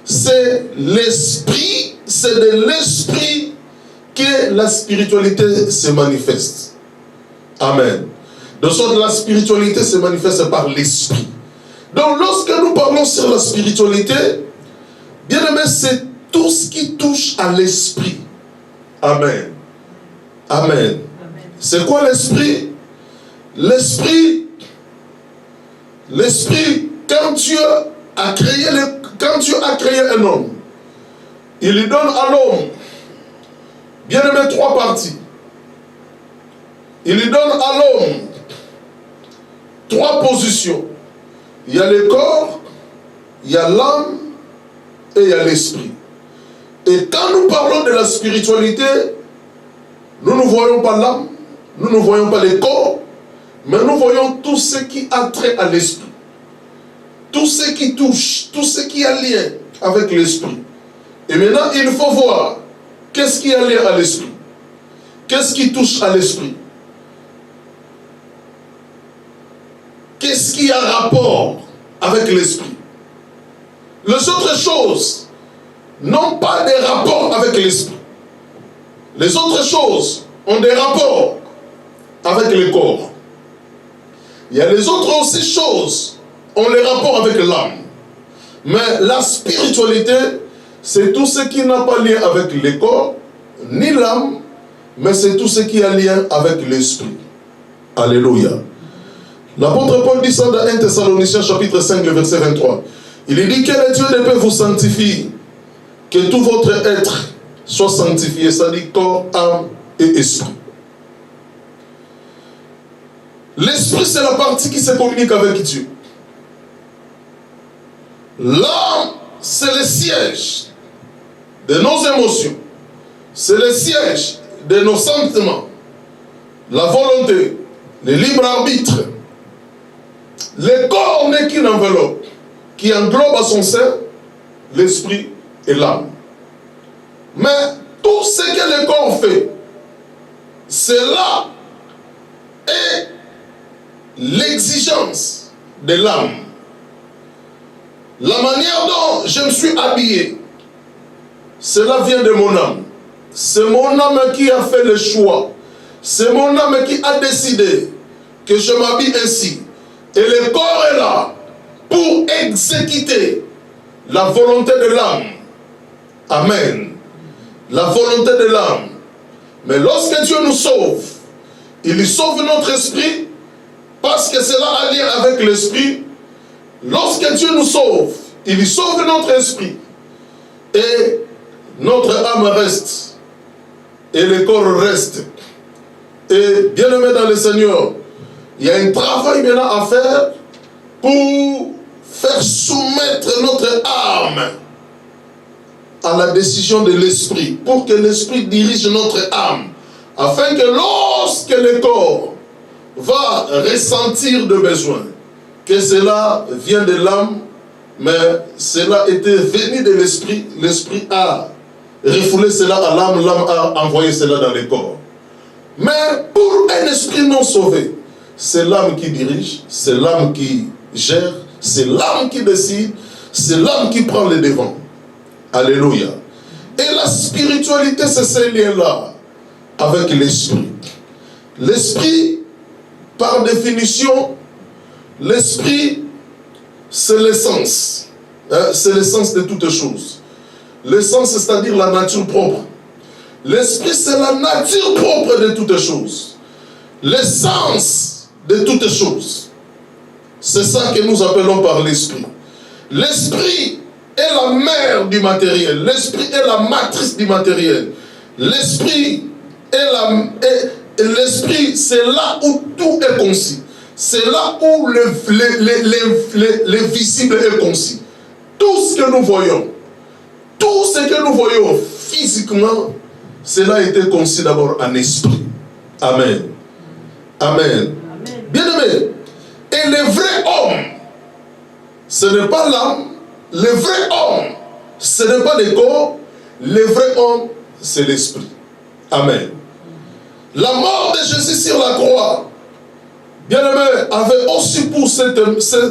c'est l'esprit, c'est de l'esprit que la spiritualité se manifeste. Amen. De sorte que la spiritualité se manifeste par l'esprit. Donc, lorsque nous parlons sur la spiritualité, bien aimé, c'est tout ce qui touche à l'esprit. Amen. Amen. C'est quoi l'esprit? L'esprit, quand Dieu a créé un homme, il lui donne à l'homme, bien aimé, 3 parties. Il lui donne à l'homme 3 positions. Il y a le corps, il y a l'âme et il y a l'esprit. Et quand nous parlons de la spiritualité, nous ne voyons pas l'âme, nous ne voyons pas le corps, mais nous voyons tout ce qui a trait à l'esprit. Tout ce qui touche, tout ce qui a lien avec l'esprit. Et maintenant, il faut voir qu'est-ce qui est lié à l'esprit. Qu'est-ce qui touche à l'esprit? Qu'est-ce qui a rapport avec l'esprit? Les autres choses n'ont pas de rapport avec l'esprit. Les autres choses ont des rapports avec le corps. Il y a les autres aussi choses ont les rapports avec l'âme. Mais la spiritualité, c'est tout ce qui n'a pas lien avec le corps, ni l'âme, mais c'est tout ce qui a lien avec l'esprit. Alléluia. L'apôtre Paul dit ça dans 1 Thessaloniciens chapitre 5, le verset 23. Il dit que le Dieu de paix vous sanctifie, que tout votre être soit sanctifié, c'est-à-dire corps, âme et esprit. L'esprit, c'est la partie qui se communique avec Dieu. L'âme, c'est le siège de nos émotions. C'est le siège de nos sentiments. La volonté, le libre arbitre. Le corps n'est qu'une enveloppe qui englobe à son sein l'esprit et l'âme. Mais tout ce que le corps fait, cela est l'exigence de l'âme. La manière dont je me suis habillé, cela vient de mon âme. C'est mon âme qui a fait le choix. C'est mon âme qui a décidé que je m'habille ainsi. Et le corps est là pour exécuter la volonté de l'âme. Amen. La volonté de l'âme. Mais lorsque Dieu nous sauve, il sauve notre esprit parce que cela a lien avec l'esprit. Lorsque Dieu nous sauve, il sauve notre esprit. Et notre âme reste. Et le corps reste. Et bien aimé dans le Seigneur, il y a un travail maintenant à faire pour faire soumettre notre âme à la décision de l'esprit, pour que l'esprit dirige notre âme, afin que lorsque le corps va ressentir de besoin, que cela vient de l'âme, mais cela était venu de l'esprit, l'esprit a refoulé cela à l'âme, l'âme a envoyé cela dans le corps. Mais pour un esprit non sauvé, c'est l'âme qui dirige, c'est l'âme qui gère, c'est l'âme qui décide, c'est l'âme qui prend le devant. Alléluia. Et la spiritualité, c'est ce lien-là avec l'esprit. L'esprit, par définition, l'esprit, c'est l'essence. C'est l'essence de toutes choses. L'essence, c'est-à-dire la nature propre. L'esprit, c'est la nature propre de toutes choses. L'essence de toutes choses. C'est ça que nous appelons par l'esprit. L'esprit est la mère du matériel. L'esprit est la matrice du matériel. L'esprit l'esprit, c'est là où tout est concis. C'est là où le visible est concis. Tout ce que nous voyons, physiquement, cela a été concis d'abord en esprit. Amen. Amen. Bien aimé. Et le vrai homme, ce n'est pas l'âme. Le vrai homme, ce n'est pas le corps. Le vrai homme, c'est l'esprit. Amen. La mort de Jésus sur la croix, bien aimé, avait aussi pour ce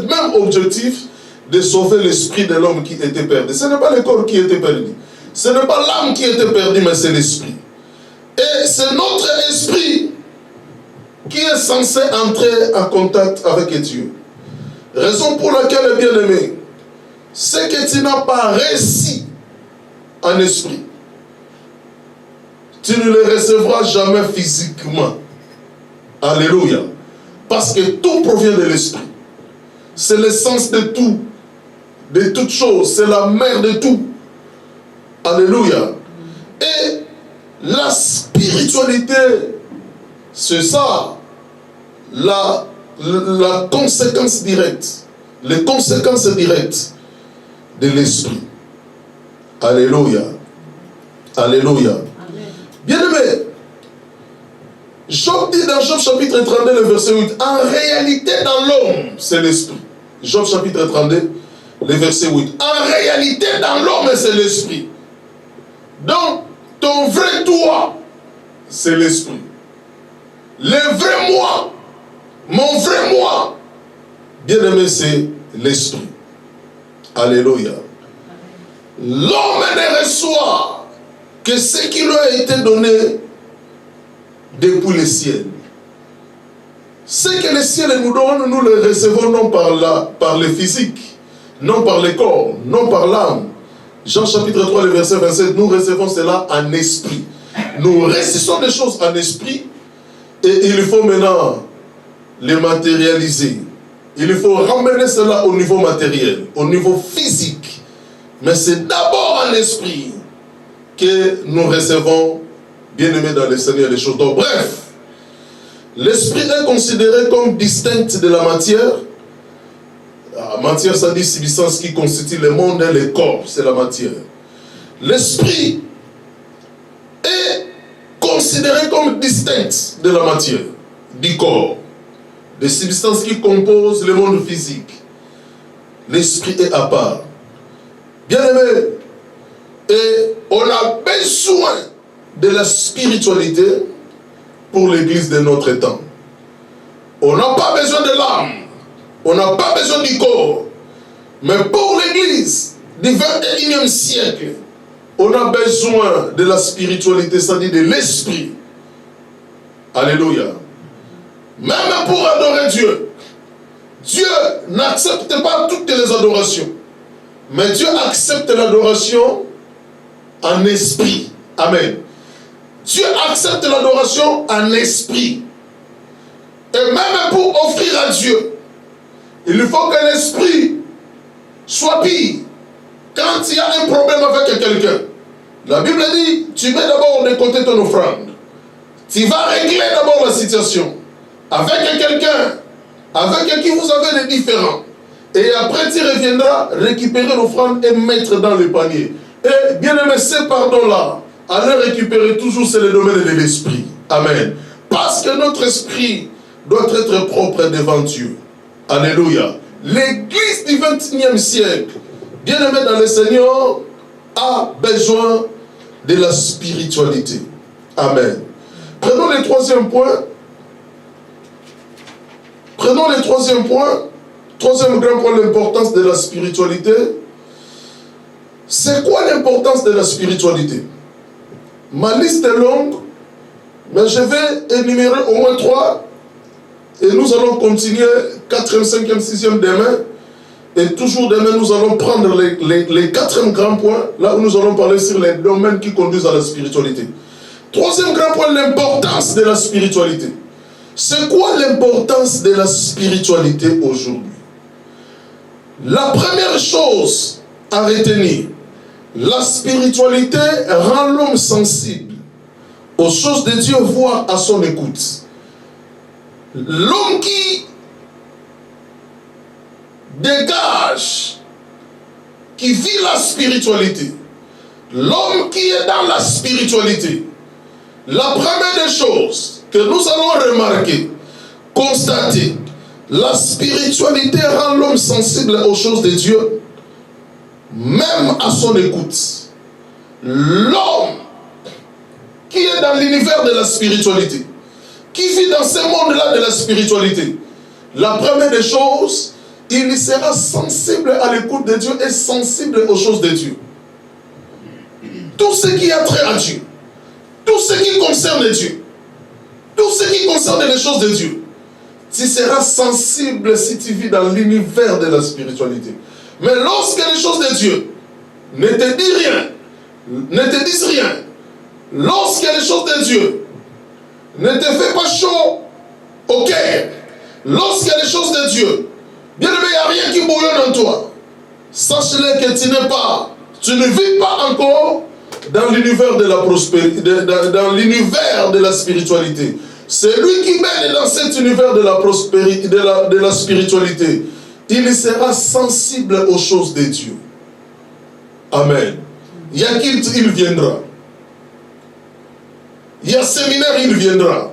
même objectif de sauver l'esprit de l'homme qui était perdu. Ce n'est pas le corps qui était perdu. Ce n'est pas l'âme qui était perdue, mais c'est l'esprit. Et c'est notre esprit qui est censé entrer en contact avec Dieu. Raison pour laquelle, bien aimé, c'est que tu n'as pas réussi en esprit. Tu ne le recevras jamais physiquement. Alléluia. Parce que tout provient de l'esprit. C'est l'essence de tout. De toute chose. C'est la mère de tout. Alléluia. Et la spiritualité, c'est ça. La conséquence directe. Les conséquences directes de l'esprit. Alléluia. Alléluia. Bien aimé, Job dit dans Job chapitre 32, le verset 8, en réalité dans l'homme, c'est l'esprit. Job chapitre 32, le verset 8. En réalité dans l'homme, c'est l'esprit. Donc, ton vrai toi, c'est l'esprit. Le vrai moi, mon vrai moi, bien-aimé, c'est l'esprit. Alléluia. L'homme ne reçoit que ce qui lui a été donné depuis le ciel. Ce que le ciel nous donne, nous le recevons non par le physique, non par le corps, non par l'âme. Jean chapitre 3, le verset 27, nous recevons cela en esprit. Nous recevons des choses en esprit et il faut maintenant les matérialiser. Il faut ramener cela au niveau matériel, au niveau physique. Mais c'est d'abord en esprit que nous recevons, bien-aimés dans le Seigneur, les choses. Donc bref, l'esprit est considéré comme distinct de la matière. La matière, ça dit substance qui constitue le monde et le corps, c'est la matière. L'esprit est considéré comme distinct de la matière, du corps, des substances qui composent le monde physique. L'esprit est à part. Bien-aimé, et on a besoin de la spiritualité pour l'église de notre temps. On n'a pas besoin de l'âme, on n'a pas besoin du corps, mais pour l'église du 21e siècle, on a besoin de la spiritualité, c'est-à-dire de l'esprit. Alléluia. Même pour adorer Dieu, Dieu n'accepte pas toutes les adorations, mais Dieu accepte l'adoration en esprit. Amen. Dieu accepte l'adoration en esprit. Et même pour offrir à Dieu, il faut que l'esprit soit pire. Quand il y a un problème avec quelqu'un, la Bible dit, tu mets d'abord de côté ton offrande. Tu vas régler d'abord la situation avec quelqu'un avec qui vous avez des différends. Et après tu reviendras récupérer l'offrande et mettre dans le panier. Et bien aimé, ces pardons-là, à les récupérer toujours, c'est le domaine de l'esprit. Amen. Parce que notre esprit doit être propre devant Dieu. Alléluia. L'église du 21e siècle, bien aimé dans le Seigneur, a besoin de la spiritualité. Amen. Prenons le troisième point. Prenons le troisième point. Troisième grand point, l'importance de la spiritualité. C'est quoi l'importance de la spiritualité? Ma liste est longue, mais je vais énumérer au moins 3. Et nous allons continuer 4e, 5e, 6e demain. Et toujours demain, nous allons prendre les 4e grands points, là où nous allons parler sur les domaines qui conduisent à la spiritualité. Troisième grand point, l'importance de la spiritualité. C'est quoi l'importance de la spiritualité aujourd'hui? La première chose à retenir, la spiritualité rend l'homme sensible aux choses de Dieu, voire à son écoute. L'homme qui dégage, qui vit la spiritualité, l'homme qui est dans la spiritualité, la première des choses que nous allons remarquer, constater, la spiritualité rend l'homme sensible aux choses de Dieu, même à son écoute. L'homme qui est dans l'univers de la spiritualité, qui vit dans ce monde-là de la spiritualité, la première des choses, il sera sensible à l'écoute de Dieu et sensible aux choses de Dieu. Tout ce qui a trait à Dieu, tout ce qui concerne Dieu, tout ce qui concerne les choses de Dieu, tu seras sensible si tu vis dans l'univers de la spiritualité. Mais lorsque les choses de Dieu ne te disent rien, ne te disent rien, lorsque les choses de Dieu ne te fait pas chaud au cœur, lorsque les choses de Dieu, bien aimé, il n'y a rien qui bouillonne en toi, sache-le que tu ne vis pas encore dans l'univers de la prospérité, dans l'univers de la spiritualité. Celui qui mène dans cet univers de la prospérité, de la spiritualité, il sera sensible aux choses de Dieu. Amen. Il y a qu'il viendra. Il y a séminaire, il viendra.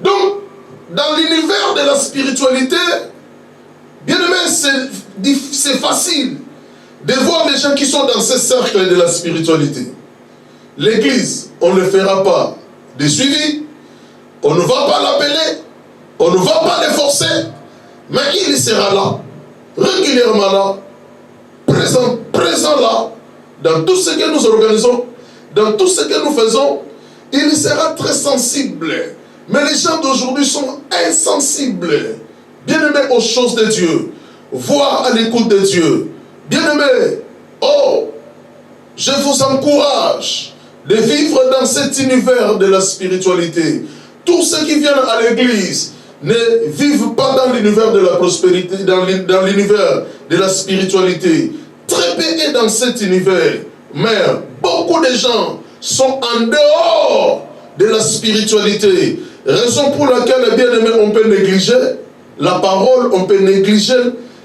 Donc, dans l'univers de la spiritualité, bien aimé, c'est facile de voir les gens qui sont dans ce cercle de la spiritualité. l'église, on ne fera pas de suivi, on ne va pas l'appeler, on ne va pas le forcer, mais il sera là, régulièrement là, présent là, dans tout ce que nous organisons, dans tout ce que nous faisons, il sera très sensible. Mais les gens d'aujourd'hui sont insensibles, bien-aimés aux choses de Dieu, voire à l'écoute de Dieu. Bien-aimés, oh, je vous encourage de vivre dans cet univers de la spiritualité. Tous ceux qui viennent à l'église ne vivent pas dans l'univers de la prospérité, dans l'univers de la spiritualité. Très peu est dans cet univers, mais beaucoup de gens sont en dehors de la spiritualité. Raison pour laquelle, bien aimé, on peut négliger la parole, on peut négliger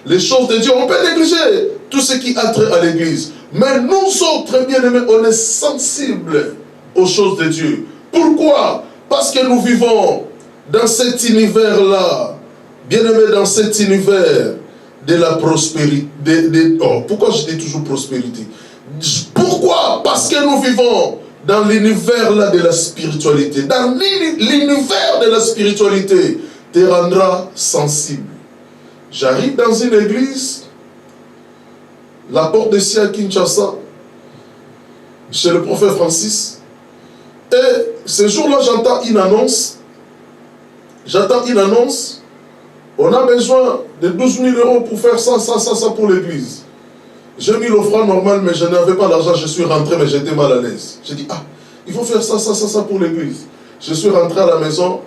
les choses de Dieu, on peut négliger tout ce qui a trait à l'église. Mais nous autres, bien aimés, on est sensibles aux choses de Dieu. Pourquoi? Parce que nous vivons dans cet univers-là, bien aimé, dans cet univers de la prospérité. Pourquoi je dis toujours prospérité? Pourquoi? Parce que nous vivons dans l'univers-là de la spiritualité. Dans l'univers de la spiritualité te rendra sensible. J'arrive dans une église, la porte de Sia Kinshasa, chez le prophète Francis, et ce jour-là j'entends une annonce. On a besoin de 12 000 € pour faire ça pour l'église. J'ai mis l'offrande normale, mais je n'avais pas l'argent. Je suis rentré, mais j'étais mal à l'aise. J'ai dit, il faut faire ça pour l'église. Je suis rentré à la maison,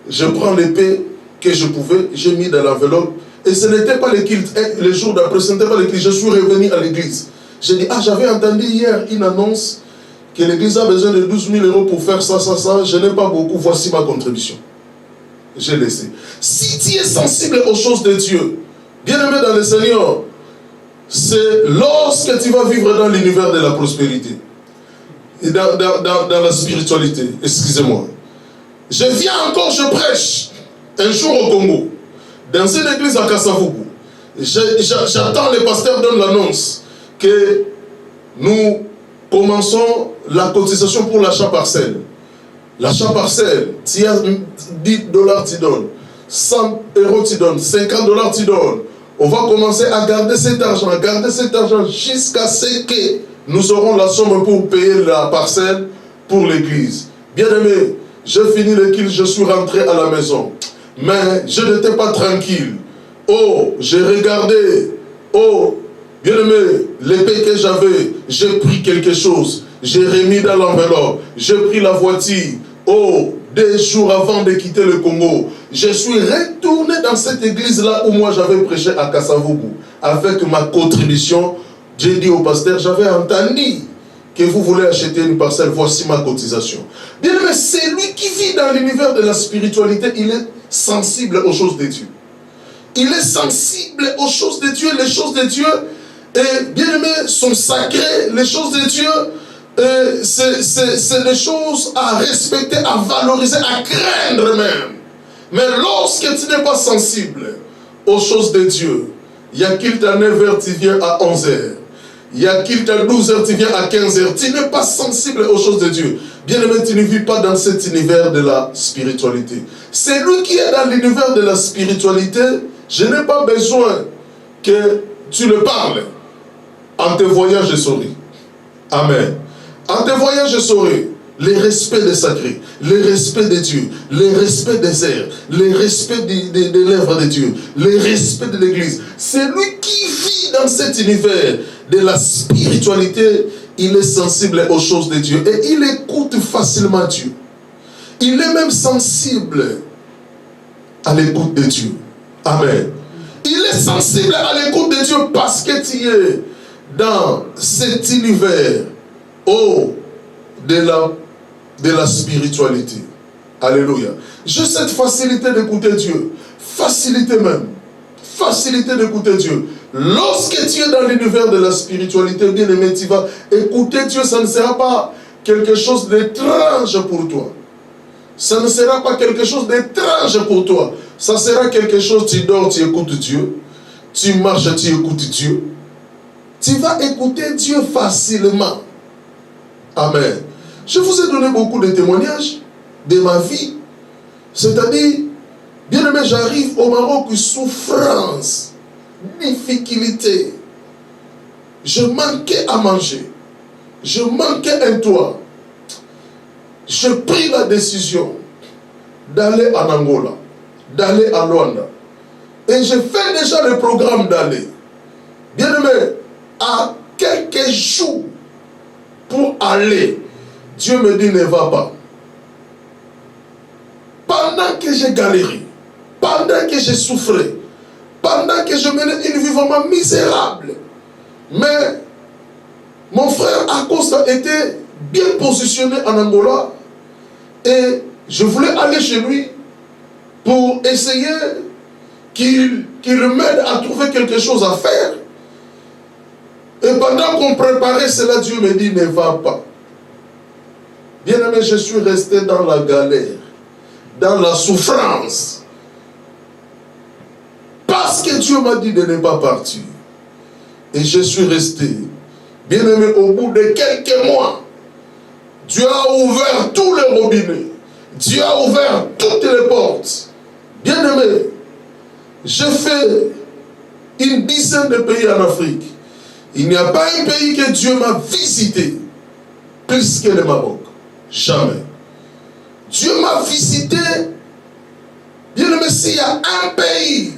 je prends l'épée que je pouvais, j'ai mis dans l'enveloppe. Et ce n'était pas le culte. Le jour d'après, ce n'était pas le culte. Je suis revenu à l'église. J'ai dit, j'avais entendu hier une annonce que l'église a besoin de 12 000 € pour faire ça. Je n'ai pas beaucoup. Voici ma contribution. J'ai laissé. Si tu es sensible aux choses de Dieu, bien-aimé dans le Seigneur, c'est lorsque tu vas vivre dans l'univers de la prospérité et dans la spiritualité. Excusez-moi. Je prêche un jour au Congo, dans une église à Kasavubu. J'attends, le pasteur donne l'annonce que nous commençons la cotisation pour l'achat parcelle. L'achat parcelle, tu as 10 $, tu donnes. 100 € tu donnes. 50 $, tu donnes. On va commencer à garder cet argent jusqu'à ce que nous aurons la somme pour payer la parcelle pour l'église. Bien aimé, j'ai fini le culte, je suis rentré à la maison. Mais je n'étais pas tranquille. Oh, j'ai regardé. Oh, bien aimé, l'épée que j'avais, j'ai pris quelque chose. J'ai remis dans l'enveloppe. J'ai pris la voiture. Oh, 2 jours avant de quitter le Congo, je suis retourné dans cette église-là où moi j'avais prêché à Kasavubu. Avec ma contribution, j'ai dit au pasteur, j'avais entendu que vous voulez acheter une parcelle, voici ma cotisation. Bien aimé, c'est lui qui vit dans l'univers de la spiritualité, il est sensible aux choses de Dieu. Il est sensible aux choses de Dieu, les choses de Dieu, et bien aimé, sont sacrées, les choses de Dieu, c'est des choses à respecter, à valoriser, à craindre même. Mais lorsque tu n'es pas sensible aux choses de Dieu, il y a qu'il à 9h, tu viens à 11h. Il y a qu'il à 12h, tu viens à 15h. Tu n'es pas sensible aux choses de Dieu. Bien aimé, tu ne vis pas dans cet univers de la spiritualité. C'est lui qui est dans l'univers de la spiritualité. Je n'ai pas besoin que tu le parles. En te voyant, je saurai. Amen. En te voyant, je saurai le respect des sacrés, le respect de Dieu, le respect des airs, le respect des lèvres de Dieu, le respect de l'Église. C'est lui qui vit dans cet univers de la spiritualité. Il est sensible aux choses de Dieu et il écoute facilement Dieu. Il est même sensible à l'écoute de Dieu. Amen. Il est sensible à l'écoute de Dieu parce que tu es dans cet univers de la spiritualité. Alléluia. J'ai cette facilité d'écouter Dieu. Facilité même. Facilité d'écouter Dieu. Lorsque tu es dans l'univers de la spiritualité, bien aimé, tu vas écouter Dieu. Ça ne sera pas quelque chose d'étrange pour toi. Ça ne sera pas quelque chose d'étrange pour toi. Ça sera quelque chose, tu dors, tu écoutes Dieu. Tu marches, tu écoutes Dieu. Tu vas écouter Dieu facilement. Amen. Je vous ai donné beaucoup de témoignages de ma vie. C'est-à-dire, bien aimé, j'arrive au Maroc, souffrance, difficulté. Je manquais à manger. Je manquais un toit. Je pris la décision d'aller en Angola, d'aller à Luanda. Et je fais déjà le programme d'aller. Bien aimé, à quelques jours pour aller, Dieu me dit ne va pas. Pendant que j'ai galéré, pendant que j'ai souffert, pendant que je menais une vie vraiment misérable, mais mon frère Acosta était bien positionné en Angola et je voulais aller chez lui pour essayer qu'il m'aide à trouver quelque chose à faire. Et pendant qu'on préparait cela, Dieu me dit ne va pas. Bien aimé, je suis resté dans la galère, dans la souffrance. Parce que Dieu m'a dit de ne pas partir. Et je suis resté. Bien aimé, au bout de quelques mois, Dieu a ouvert tous les robinets. Dieu a ouvert toutes les portes. Bien aimé, j'ai fait une dizaine de pays en Afrique. Il n'y a pas un pays que Dieu m'a visité plus que le Maroc. Jamais. Dieu m'a visité. Bien aimé, s'il y a un pays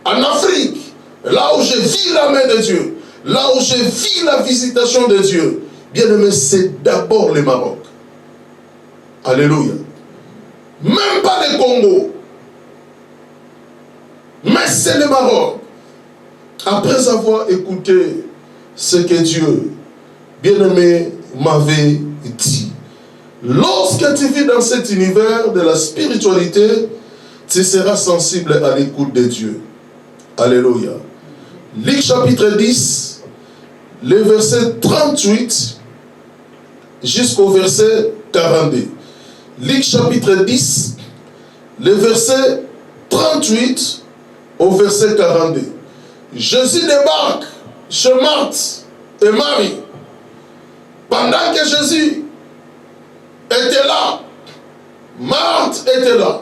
en Afrique, là où je vis la main de Dieu, là où je vis la visitation de Dieu, bien aimé, c'est d'abord le Maroc. Alléluia. Même pas le Congo, mais c'est le Maroc. Après avoir écouté ce que Dieu, bien aimé, m'avait dit, lorsque tu vis dans cet univers de la spiritualité, tu seras sensible à l'écoute de Dieu. Alléluia. Luc chapitre 10, le verset 38 jusqu'au verset 42. Luc chapitre 10, le verset 38 au verset 42. Jésus débarque chez Marthe et Marie. Pendant que Jésus était là, Marthe était là.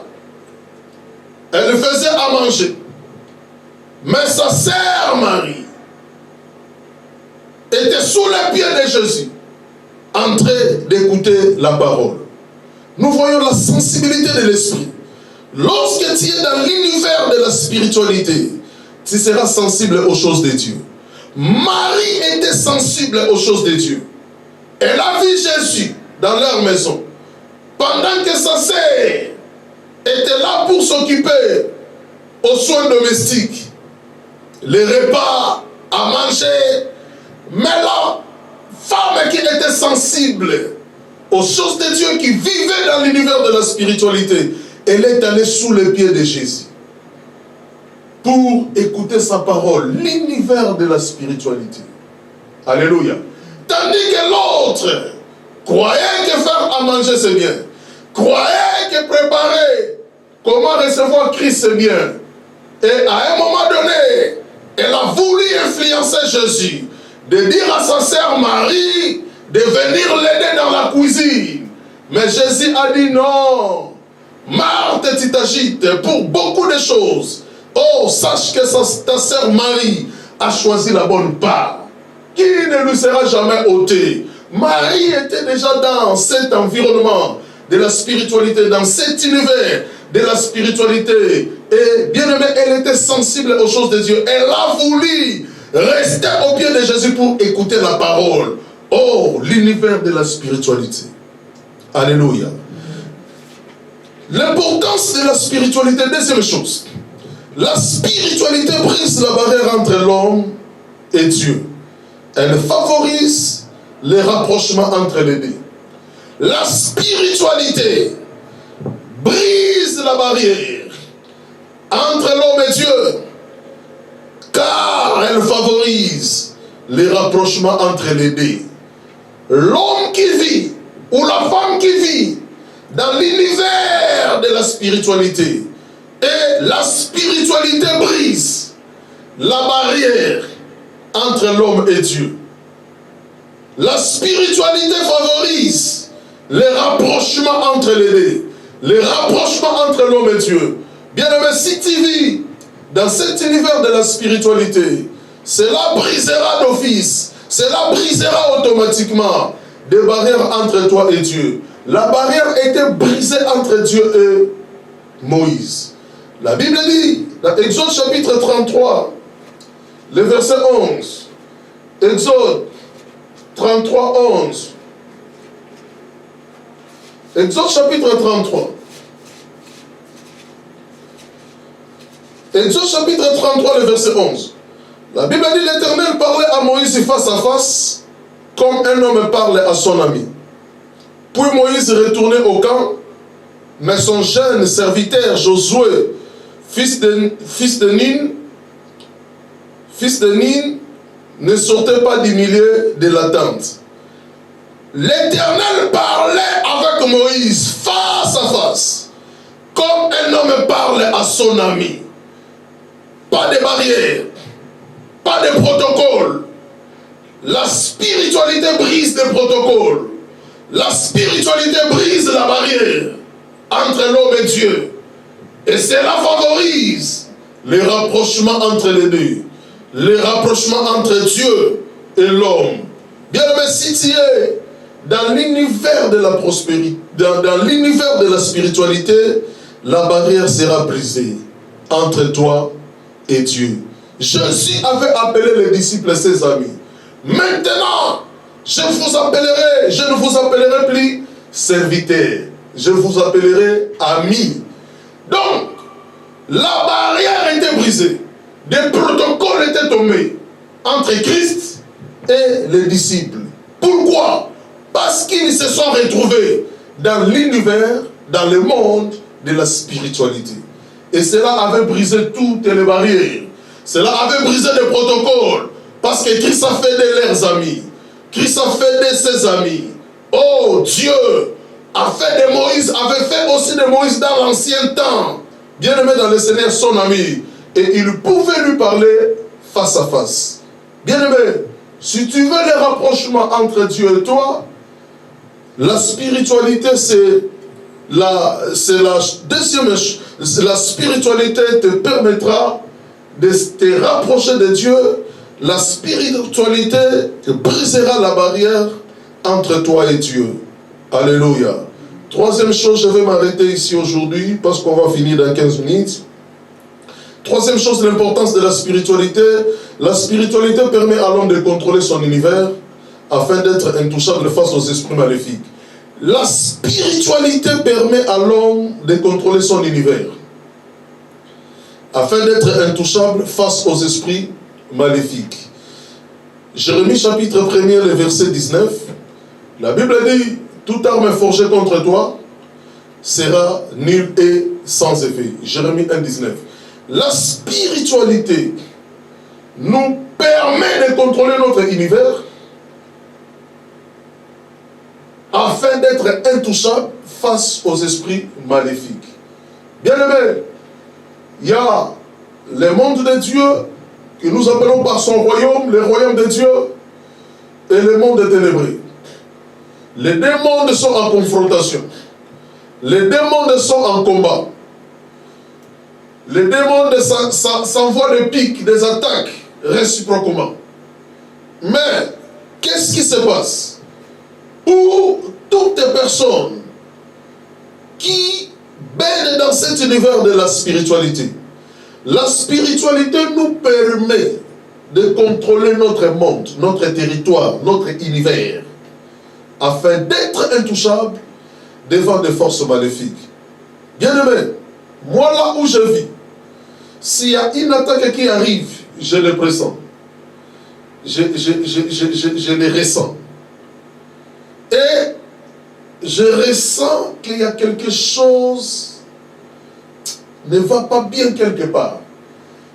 Elle faisait à manger. Mais sa sœur Marie était sous les pieds de Jésus, en train d'écouter la parole. Nous voyons la sensibilité de l'esprit. Lorsque tu es dans l'univers de la spiritualité, tu seras sensible aux choses de Dieu. Marie était sensible aux choses de Dieu. Elle a vu Jésus dans leur maison. Pendant que sa sœur était là pour s'occuper aux soins domestiques, les repas à manger, mais la femme qui était sensible aux choses de Dieu, qui vivait dans l'univers de la spiritualité, elle est allée sous les pieds de Jésus pour écouter sa parole, l'univers de la spiritualité. Alléluia. Tandis que l'autre croyait que faire à manger c'est bien, croyait que préparer comment recevoir Christ c'est bien. Et à un moment donné, elle a voulu influencer Jésus, de dire à sa sœur Marie de venir l'aider dans la cuisine. Mais Jésus a dit non. Marthe, tu t'agites pour beaucoup de choses. Oh, sache que ta sœur Marie a choisi la bonne part, qui ne lui sera jamais ôtée. Marie était déjà dans cet environnement de la spiritualité, dans cet univers de la spiritualité. Et bien aimé, elle était sensible aux choses de Dieu. Elle a voulu rester au pied de Jésus pour écouter la parole. Oh, l'univers de la spiritualité. Alléluia. L'importance de la spiritualité, deuxième chose. La spiritualité brise la barrière entre l'homme et Dieu. Elle favorise les rapprochements entre les deux. La spiritualité brise la barrière entre l'homme et Dieu, car elle favorise les rapprochements entre les deux. L'homme qui vit, ou la femme qui vit dans l'univers de la spiritualité, et la spiritualité brise la barrière entre l'homme et Dieu. La spiritualité favorise les rapprochements entre les deux, les rapprochements entre l'homme et Dieu. Bien-aimé, si tu vis dans cet univers de la spiritualité, cela brisera d'office, cela brisera automatiquement des barrières entre toi et Dieu. La barrière était brisée entre Dieu et Moïse. La Bible dit, dans Exode chapitre 33, le verset 11, Exode 33, 11. Exode chapitre 33. Exode chapitre 33, le verset 11. La Bible dit, l'Éternel parlait à Moïse face à face, comme un homme parle à son ami. Puis Moïse retournait au camp, mais son jeune serviteur Josué, fils de Nun, ne sortait pas du milieu de la tente. L'Éternel parlait avec Moïse face à face, comme un homme parle à son ami. Pas de barrière, pas de protocole. La spiritualité brise des protocoles. La spiritualité brise la barrière entre l'homme et Dieu. Et cela favorise les rapprochements entre les deux. Les rapprochements entre Dieu et l'homme. Bien aimé, si tu es dans l'univers de la prospérité, dans l'univers de la spiritualité, la barrière sera brisée entre toi et Dieu. Jésus avait appelé les disciples ses amis. Maintenant, je ne vous appellerai plus serviteurs, je vous appellerai amis. Donc, la barrière était brisée. Des protocoles étaient tombés entre Christ et les disciples. Pourquoi? Parce qu'ils se sont retrouvés dans l'univers, dans le monde de la spiritualité. Et cela avait brisé toutes les barrières. Cela avait brisé les protocoles. Parce que Christ a fait de leurs amis. Christ a fait de ses amis. Oh, Dieu a fait de Moïse, avait fait aussi de Moïse dans l'ancien temps. Bien-aimé dans le Seigneur, son ami. Et il pouvait lui parler face à face. Bien-aimé, si tu veux les rapprochements entre Dieu et toi, la spiritualité, c'est la deuxième chose. La spiritualité te permettra de te rapprocher de Dieu. La spiritualité te brisera la barrière entre toi et Dieu. Alléluia. Troisième chose, je vais m'arrêter ici aujourd'hui parce qu'on va finir dans 15 minutes. Troisième chose, l'importance de la spiritualité. La spiritualité permet à l'homme de contrôler son univers afin d'être intouchable face aux esprits maléfiques. La spiritualité permet à l'homme de contrôler son univers afin d'être intouchable face aux esprits maléfiques. Jérémie chapitre 1er, le verset 19. La Bible dit, toute arme forgée contre toi sera nulle et sans effet. Jérémie 1, 19. La spiritualité nous permet de contrôler notre univers afin d'être intouchable face aux esprits maléfiques. Bien aimé, il y a le monde de Dieu que nous appelons par son royaume, le royaume de Dieu, et le monde des ténèbres. Les deux mondes sont en confrontation. Les deux mondes sont en combat. Les deux mondes s'envoient des pics, des attaques réciproquement. Mais, qu'est-ce qui se passe? Où toutes les personnes qui baignent dans cet univers de la spiritualité. La spiritualité nous permet de contrôler notre monde, notre territoire, notre univers, afin d'être intouchable devant des forces maléfiques. Bien aimé, moi là où je vis, s'il y a une attaque qui arrive, je le pressens. Je le ressens. Et je ressens qu'il y a quelque chose ne va pas bien quelque part.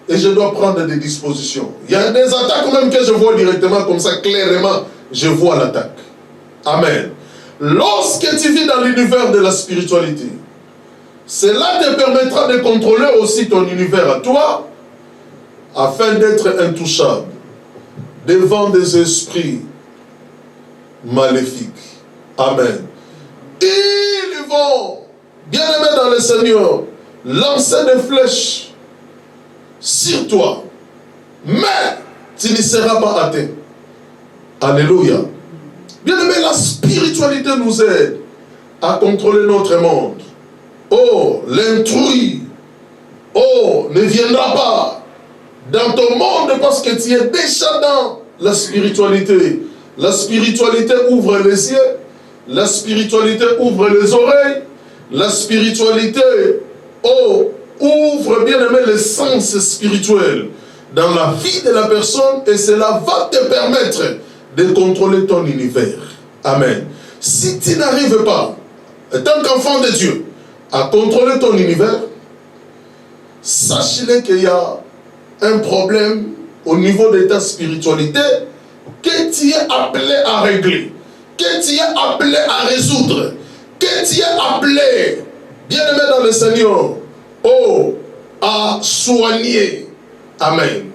Et je dois prendre des dispositions. Il y a des attaques même que je vois directement comme ça, clairement, je vois l'attaque. Amen. Lorsque tu vis dans l'univers de la spiritualité, cela te permettra de contrôler aussi ton univers à toi, afin d'être intouchable devant des esprits maléfiques. Amen. Ils vont, bien-aimés dans le Seigneur, lancer des flèches sur toi, mais tu ne seras pas atteint. Alléluia. Bien-aimé, la spiritualité nous aide à contrôler notre monde. Oh, l'intrus, oh, ne viendra pas dans ton monde parce que tu es déjà dans la spiritualité. La spiritualité ouvre les yeux, la spiritualité ouvre les oreilles, la spiritualité, oh, ouvre, bien aimé, les sens spirituels dans la vie de la personne et cela va te permettre de contrôler ton univers. Amen. Si tu n'arrives pas, en tant qu'enfant de Dieu, à contrôler ton univers, sache-le qu'il y a un problème au niveau de ta spiritualité que tu es appelé à régler, que tu es appelé à résoudre, que tu es appelé, bien-aimé dans le Seigneur, oh, à soigner. Amen.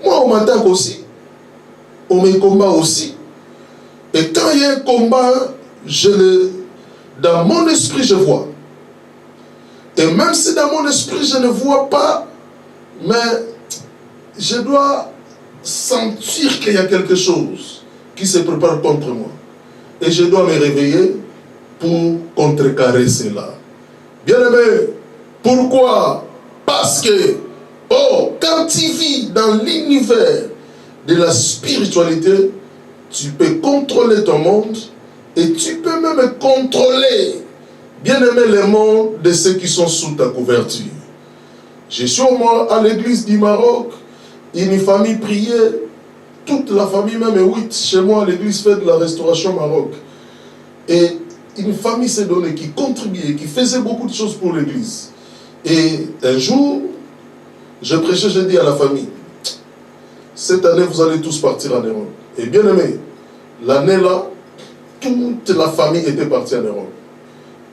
Moi, on m'attaque aussi, on me combat aussi. Et quand il y a un combat, dans mon esprit, je vois. Et même si dans mon esprit, je ne vois pas, mais je dois sentir qu'il y a quelque chose qui se prépare contre moi. Et je dois me réveiller pour contrecarrer cela. Bien-aimé, pourquoi? Parce que, oh, quand tu vis dans l'univers de la spiritualité, tu peux contrôler ton monde et tu peux même contrôler, bien-aimé, le monde de ceux qui sont sous ta couverture. Je suis moi à l'église du Maroc, une famille priait, toute la famille, même 8, chez moi à l'église fait de la restauration Maroc. Et une famille s'est donnée, qui contribuait, qui faisait beaucoup de choses pour l'église. Et un jour, je prêchais, j'ai dit à la famille, cette année vous allez tous partir en Europe. Et bien aimé, l'année-là, toute la famille était partie en Europe.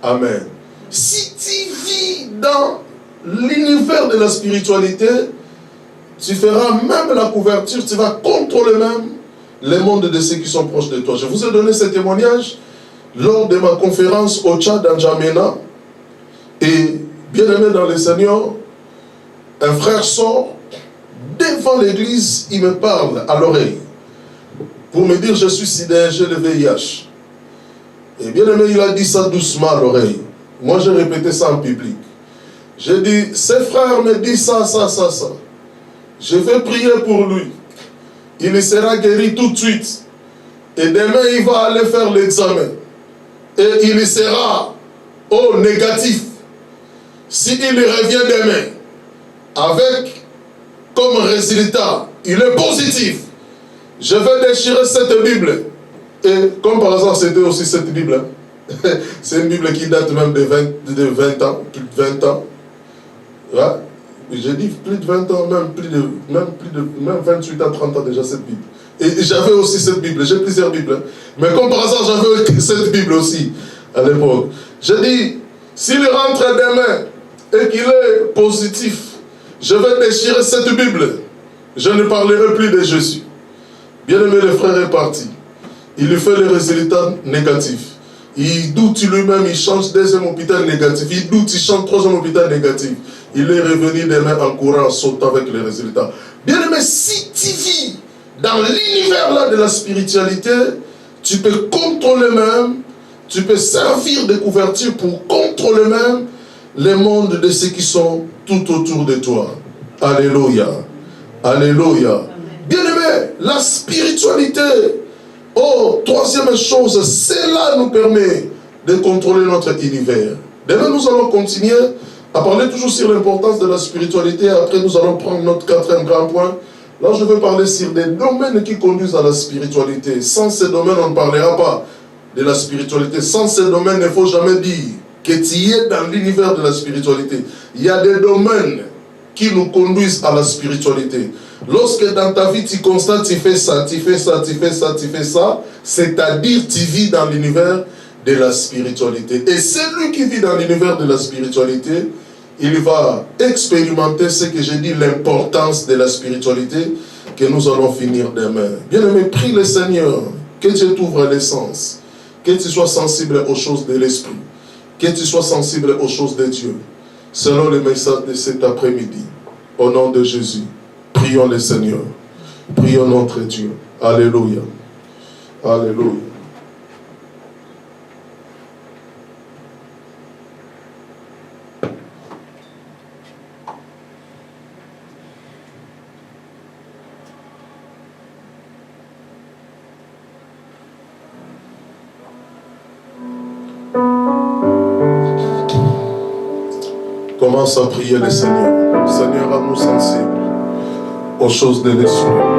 Amen. Si tu vis dans l'univers de la spiritualité, tu feras même la couverture, tu vas contrôler même les mondes de ceux qui sont proches de toi. Je vous ai donné ce témoignage lors de ma conférence au Tchad, en N'Djamena. Et bien aimé dans le Seigneur, un frère sort devant l'église, il me parle à l'oreille pour me dire je suis sidéré, j'ai le VIH. Et bien aimé, il a dit ça doucement à l'oreille. Moi j'ai répété ça en public. J'ai dit, ses frères me disent ça. Je vais prier pour lui. Il sera guéri tout de suite. Et demain, il va aller faire l'examen. Et il sera négatif. S'il revient demain, avec comme résultat, il est positif, je vais déchirer cette Bible. Et comme par hasard, c'était aussi cette Bible. Hein. C'est une Bible qui date même de 20 ans, plus de 20 ans. Ouais. J'ai dit plus de 20 ans, même 28 ans, 30 ans déjà cette Bible. Et j'avais aussi cette Bible, j'ai plusieurs Bibles. Mais comme par hasard, j'avais cette Bible aussi à l'époque. J'ai dit, s'il rentre demain et qu'il est positif, je vais déchirer cette Bible. Je ne parlerai plus de Jésus. Bien aimé, le frère est parti. Il lui fait les résultats négatifs. Il doute lui-même, il change deuxième hôpital négatif. Il doute, il change troisième hôpital négatif. Il est revenu demain en courant, en sautant avec les résultats. Bien aimé, si tu vis dans l'univers-là de la spiritualité, tu peux contrôler même, tu peux servir de couverture pour contrôler même les mondes de ceux qui sont tout autour de toi. Alléluia. Alléluia. Bien aimé, la spiritualité, troisième chose, cela nous permet de contrôler notre univers. Demain, nous allons continuer à parler toujours sur l'importance de la spiritualité. Après, nous allons prendre notre quatrième grand point. Là, je veux parler sur des domaines qui conduisent à la spiritualité. Sans ces domaines, on ne parlera pas de la spiritualité. Sans ces domaines, il ne faut jamais dire que tu es dans l'univers de la spiritualité. Il y a des domaines qui nous conduisent à la spiritualité. Lorsque dans ta vie, tu constates, tu fais ça, tu fais ça, tu fais ça, tu fais ça, c'est-à-dire tu vis dans l'univers de la spiritualité. Et celui qui vit dans l'univers de la spiritualité, il va expérimenter ce que j'ai dit, l'importance de la spiritualité, que nous allons finir demain. Bien-aimé, prie le Seigneur, Que Dieu t'ouvre les sens. Que tu sois sensible aux choses de l'Esprit. Que tu sois sensible aux choses de Dieu. Selon le message de cet après-midi. Au nom de Jésus. Prions le Seigneur. Prions notre Dieu. Alléluia. Alléluia. Commence à prier le Seigneur. Seigneur, rends-nous sensibles aux choses de l'Esprit.